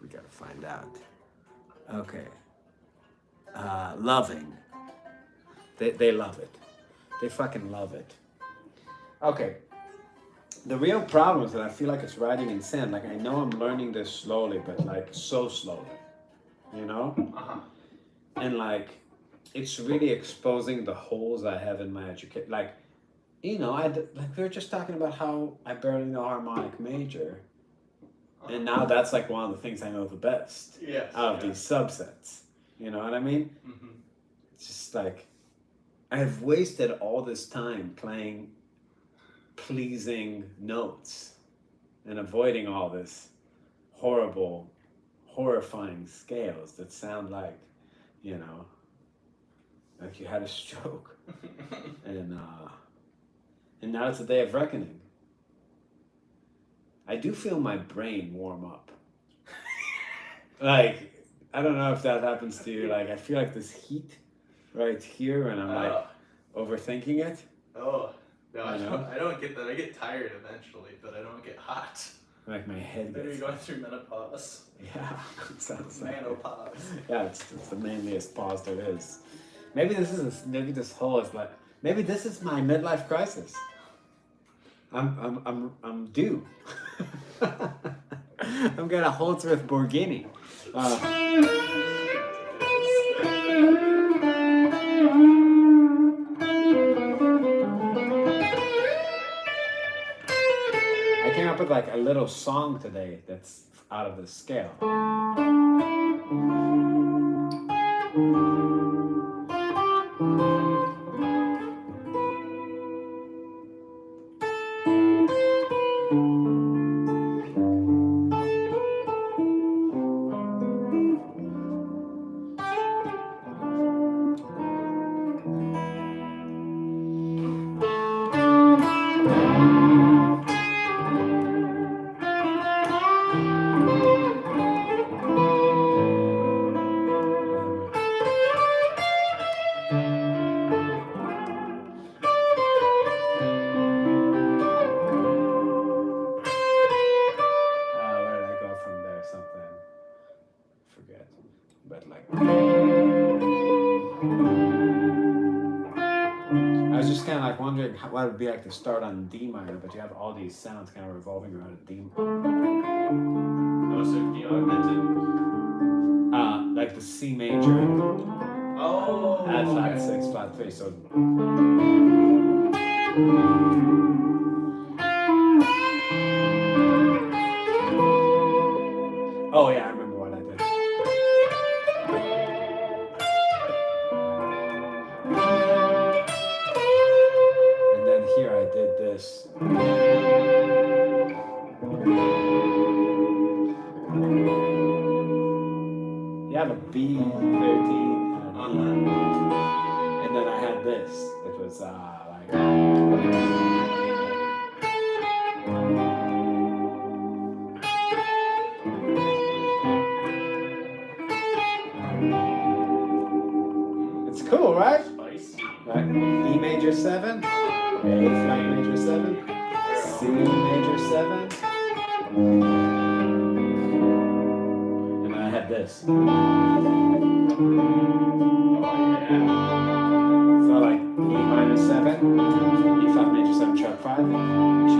We gotta find out. Okay. Loving. They love it. They fucking love it. Okay. The real problem is that I feel like it's writing in sand. Like I know I'm learning this slowly, but like so slowly. You know? Uh-huh. And like it's really exposing the holes I have in my education. Like, you know, like we were just talking about how I barely know harmonic major. And now that's like one of the things I know the best out of these subsets. You know what I mean? Mm-hmm. It's just like, I've wasted all this time playing pleasing notes and avoiding all this horrible, horrifying scales that sound like you know, like you had a stroke, and now it's a day of reckoning. I do feel my brain warm up. Like, I don't know if that happens to you. Like, I feel like this heat right here, and I'm like overthinking it. Oh, no, I don't get that. I get tired eventually, but I don't get hot. Like my head Maybe gets... you're going through menopause. Yeah, it sounds like Menopause. Yeah, it's the manliest pause there is. Maybe this is this whole is like, maybe this is my midlife crisis. I'm due. I'm gonna Holdsworth Borghini. I came up with like a little song today that's out of the scale. Wondering what it would be like to start on D minor, but you have all these sounds kind of revolving around a D. Oh, so D augmented? Like the C major. Oh. Add flat 6, flat 3, so. Oh yeah, I remember what I did. And then here I did this. You have a B13 and an E. And then I had this. It was like... It's cool, right? Spicy. Right. E major 7, A flat major 7, C major 7, and then I had this. Oh yeah. So like E minor 7, E flat major 7 sharp 5, G.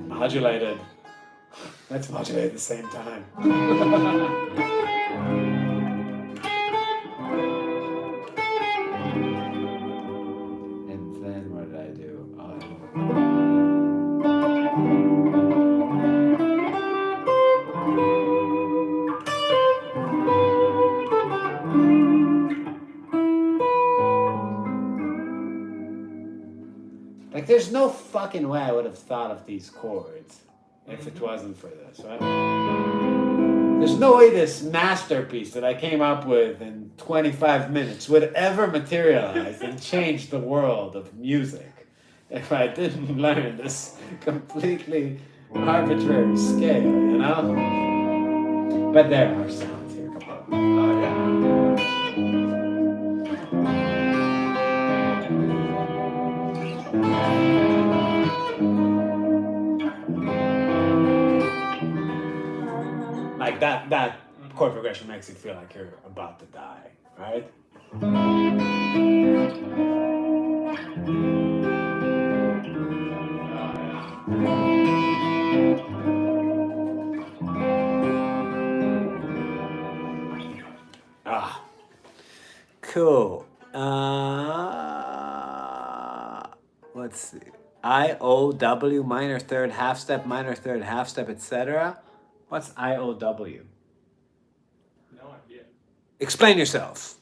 Modulated. Let's modulate at the same time. And then what did I do? Like, there's no fucking way I would have thought of these chords if it wasn't for this, right? There's no way this masterpiece that I came up with in 25 minutes would ever materialize and change the world of music if I didn't learn this completely arbitrary scale, you know? But there are sounds here. Come on. Like that chord progression makes you feel like you're about to die, right? Ah, cool. Let's see. IOW, minor third, half step, minor third, half step, etc. What's IOW? No idea. Explain yourself.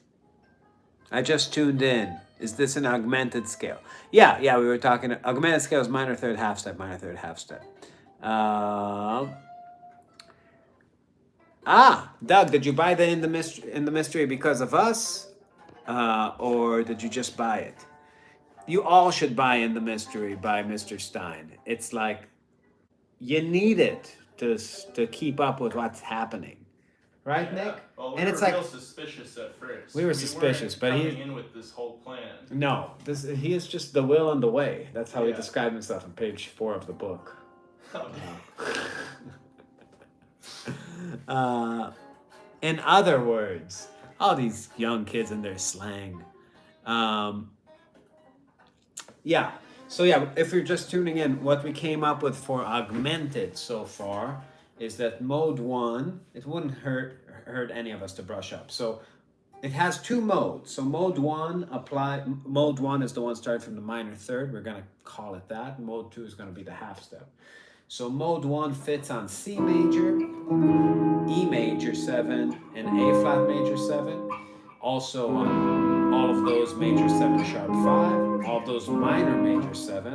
I just tuned in. Is this an augmented scale? Yeah, we were talking. Augmented scale is minor third, half step, minor third, half step. Doug, did you buy the in the mystery because of us, or did you just buy it? You all should buy In the Mystery by Mr. Stein. It's like you need it to keep up with what's happening, right, Yeah. Nick? Well, we And were it's real like suspicious at first. we were suspicious, but coming in with this whole plan. No, he is just the will and the way. That's how he Yeah. described himself on page 4 of the book. In other words, all these young kids and their slang. If you're just tuning in, what we came up with for Augmented so far is that mode 1, it wouldn't hurt any of us to brush up. So it has 2 modes. So mode 1 is the one starting from the minor third. We're going to call it that. Mode 2 is going to be the half step. So mode 1 fits on C major, E major 7, and A flat major 7. Also on all of those major 7 sharp 5, all of those minor major 7,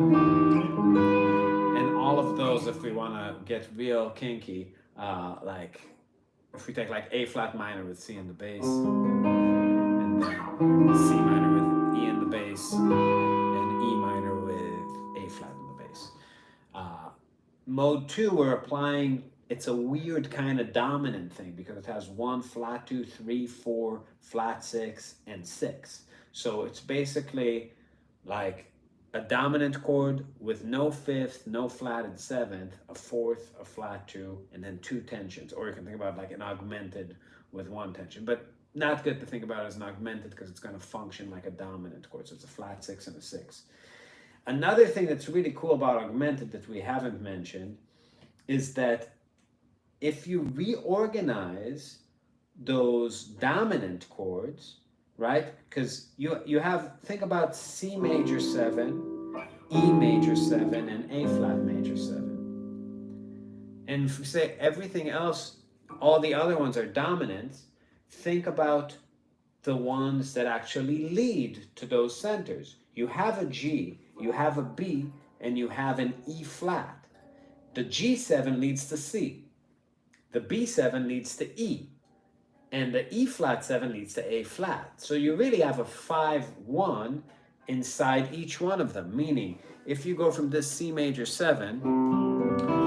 and all of those, if we want to get real kinky, like if we take like A flat minor with C in the bass, and then C minor with E in the bass, and E minor with A flat in the bass. Mode 2, we're applying, it's a weird kind of dominant thing because it has 1, flat 2, 3, 4, flat 6, and 6. So it's basically like a dominant chord with no fifth, no flatted 7th, a 4th, a flat 2, and then 2 tensions. Or you can think about like an augmented with 1 tension. But not good to think about as an augmented because it's going to function like a dominant chord. So it's a flat 6 and a 6. Another thing that's really cool about augmented that we haven't mentioned is that if you reorganize those dominant chords, right? Because you have, think about C major 7, E major 7, and A flat major 7. And if we say everything else, all the other ones are dominants, think about the ones that actually lead to those centers. You have a G, you have a B, and you have an E flat. The G7 leads to C. The B7 leads to E. And the E flat 7 leads to A flat. So you really have a 5-1 inside each one of them. Meaning, if you go from this C major 7,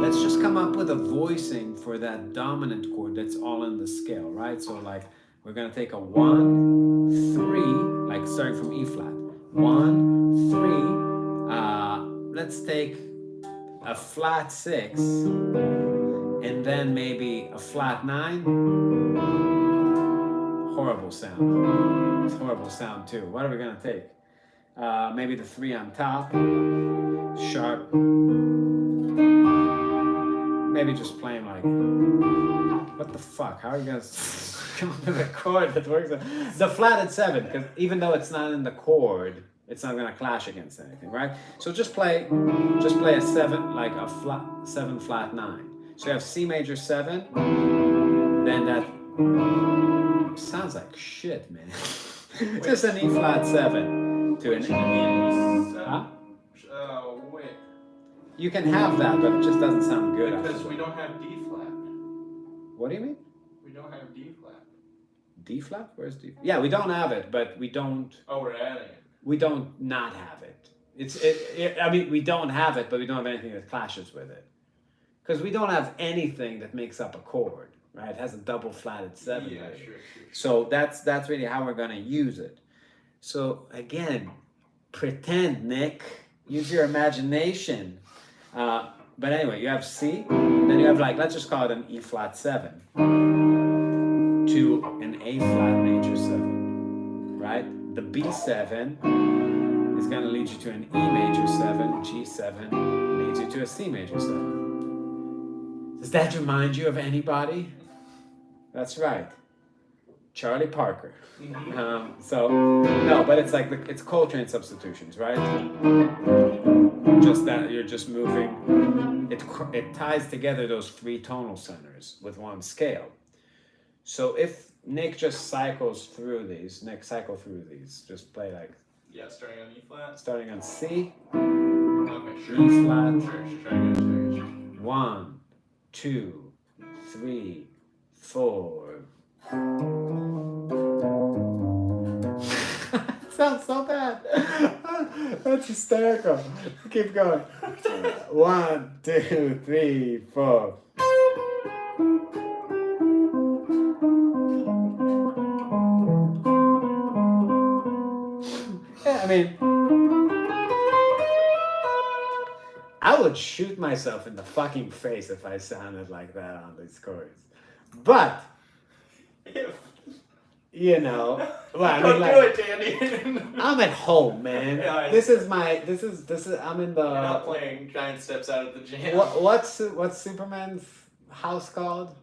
let's just come up with a voicing for that dominant chord that's all in the scale, right? So like, we're going to take a 1, 3, like starting from E flat. 1, 3, let's take a flat 6, and then maybe a flat 9. Horrible sound. It's horrible sound too. What are we gonna take? Maybe the 3 on top, sharp. Maybe just playing like, what the fuck? How are you gonna come up with a chord that works? The flatted 7, because even though it's not in the chord, it's not gonna clash against anything, right? So just play a 7, like a flat 7 flat 9. So you have C major 7, then that sounds like shit, man. Just an E flat 7 to an E. Huh? Wait. You can have that, but it just doesn't sound good. Because we don't have D flat. What do you mean? We don't have D flat. D flat? Where's D? Yeah, we don't have it, but we don't. Oh, we're adding it. We don't not have it. I mean, we don't have it, but we don't have anything that clashes with it. Because we don't have anything that makes up a chord, right? It has a double flatted 7. Yeah, right? sure. So that's really how we're going to use it. So again, pretend, Nick. Use your imagination. But anyway, you have C, then you have, like, let's just call it an E flat 7 to an A flat major 7, right? The B7 is going to lead you to an E major 7, G7 leads you to a C major 7. Does that remind you of anybody? That's right. Charlie Parker. No, but it's like it's Coltrane substitutions, right? Just that you're just moving. It ties together those 3 tonal centers with one scale. So if Nick just cycles through these, just play like. Yeah, starting on E flat. Starting on C. Okay, sure. E flat. Sure. 1, 2, 3, 4. Sounds so bad. That's hysterical. Keep going. 1, 2, 3, 4. Yeah, I mean, I would shoot myself in the fucking face if I sounded like that on these chords. But you know, well, I mean, like, do it, Danny. I'm at home, man. Yeah, this is I'm in the. You're not playing giant steps out of the jam. What's Superman's house called?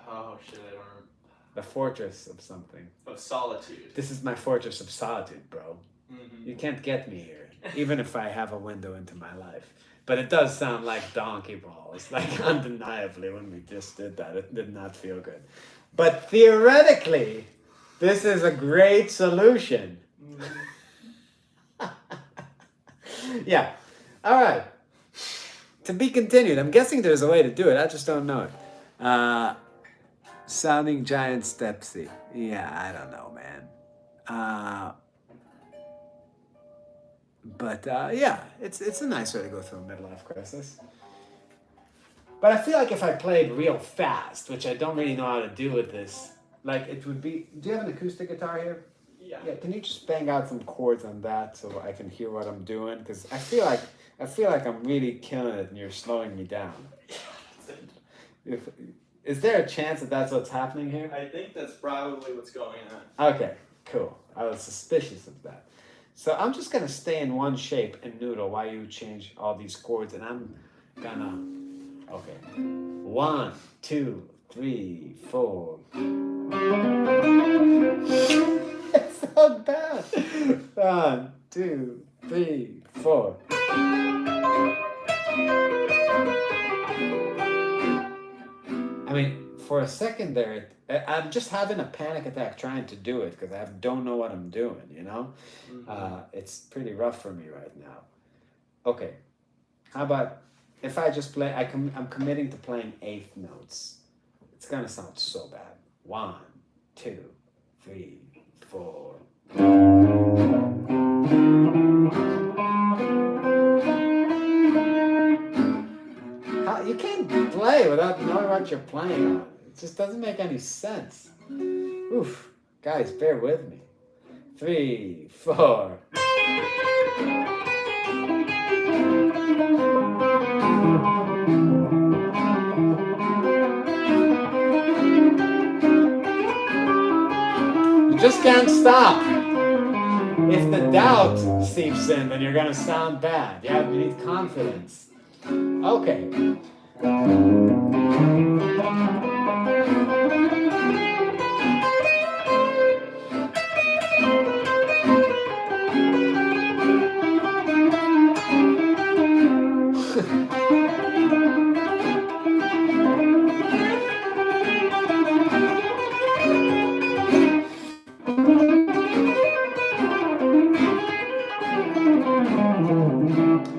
Oh shit, I don't remember. The Fortress of something. Of Solitude. This is my Fortress of Solitude, bro. Mm-hmm. You can't get me here, even if I have a window into my life. But it does sound like donkey balls, like undeniably when we just did that. It did not feel good. But theoretically, this is a great solution. Yeah. All right. To be continued. I'm guessing there's a way to do it. I just don't know it. Sounding giant stepsy. Yeah, I don't know, man. But yeah, it's a nice way to go through a midlife crisis. But I feel like if I played real fast, which I don't really know how to do with this, like it would be. Do you have an acoustic guitar here? Yeah. Yeah. Can you just bang out some chords on that so I can hear what I'm doing? Because I feel like I'm really killing it, and you're slowing me down. Is there a chance that that's what's happening here? I think that's probably what's going on. Okay, cool. I was suspicious of that. So I'm just gonna stay in one shape and noodle while you change all these chords, and I'm gonna. Okay. 1, 2, 3, 4. It's so bad. 1, 2, 3, 4. I mean, for a second there, I'm just having a panic attack trying to do it because I don't know what I'm doing, you know? Mm-hmm. It's pretty rough for me right now. Okay. How about if I just play, I'm committing to playing eighth notes. It's gonna sound so bad. 1, 2, 3, 4. You can't play without knowing what you're playing on. It just doesn't make any sense. Oof. Guys, bear with me. 3, 4. You just can't stop. If the doubt seeps in, then you're gonna sound bad. You need confidence. Okay.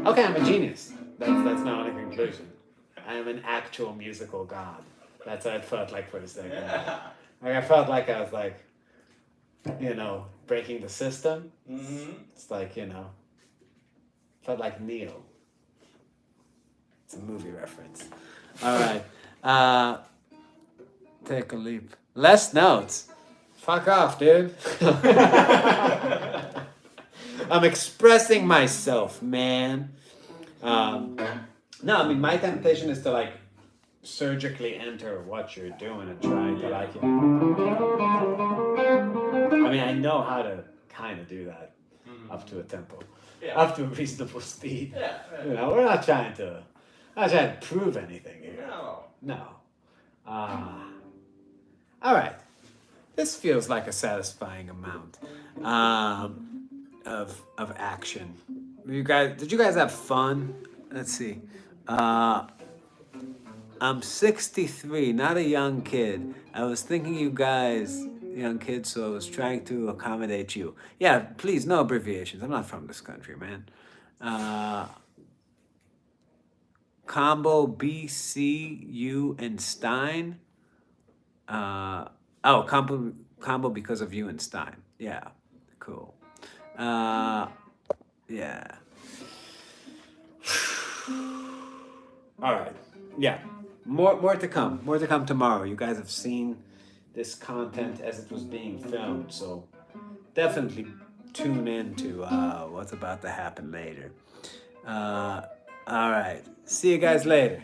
Okay, I'm a genius. That's my only conclusion. I am an actual musical god. That's what it felt like for a second. Yeah. Like I felt like I was like, breaking the system. It's like, felt like Neo. It's a movie reference. All right. Take a leap. Less notes. Fuck off, dude. I'm expressing myself, man. No, I mean, my temptation is to like surgically enter what you're doing and trying to like it. I mean, I know how to kind of do that up to a tempo, up to a reasonable speed. Yeah. We're not trying to prove anything here. No. All right. This feels like a satisfying amount of action. Did you guys have fun? Let's see. I'm 63, not a young kid. I was thinking you guys, young kids, so I was trying to accommodate you. Yeah, please, no abbreviations. I'm not from this country, man. Combo B, C, U, and Stein. Combo because of you and Stein. Yeah, cool. Yeah. All right. Yeah. More to come. More to come tomorrow. You guys have seen this content as it was being filmed, so definitely tune in to what's about to happen later. All right. See you guys later.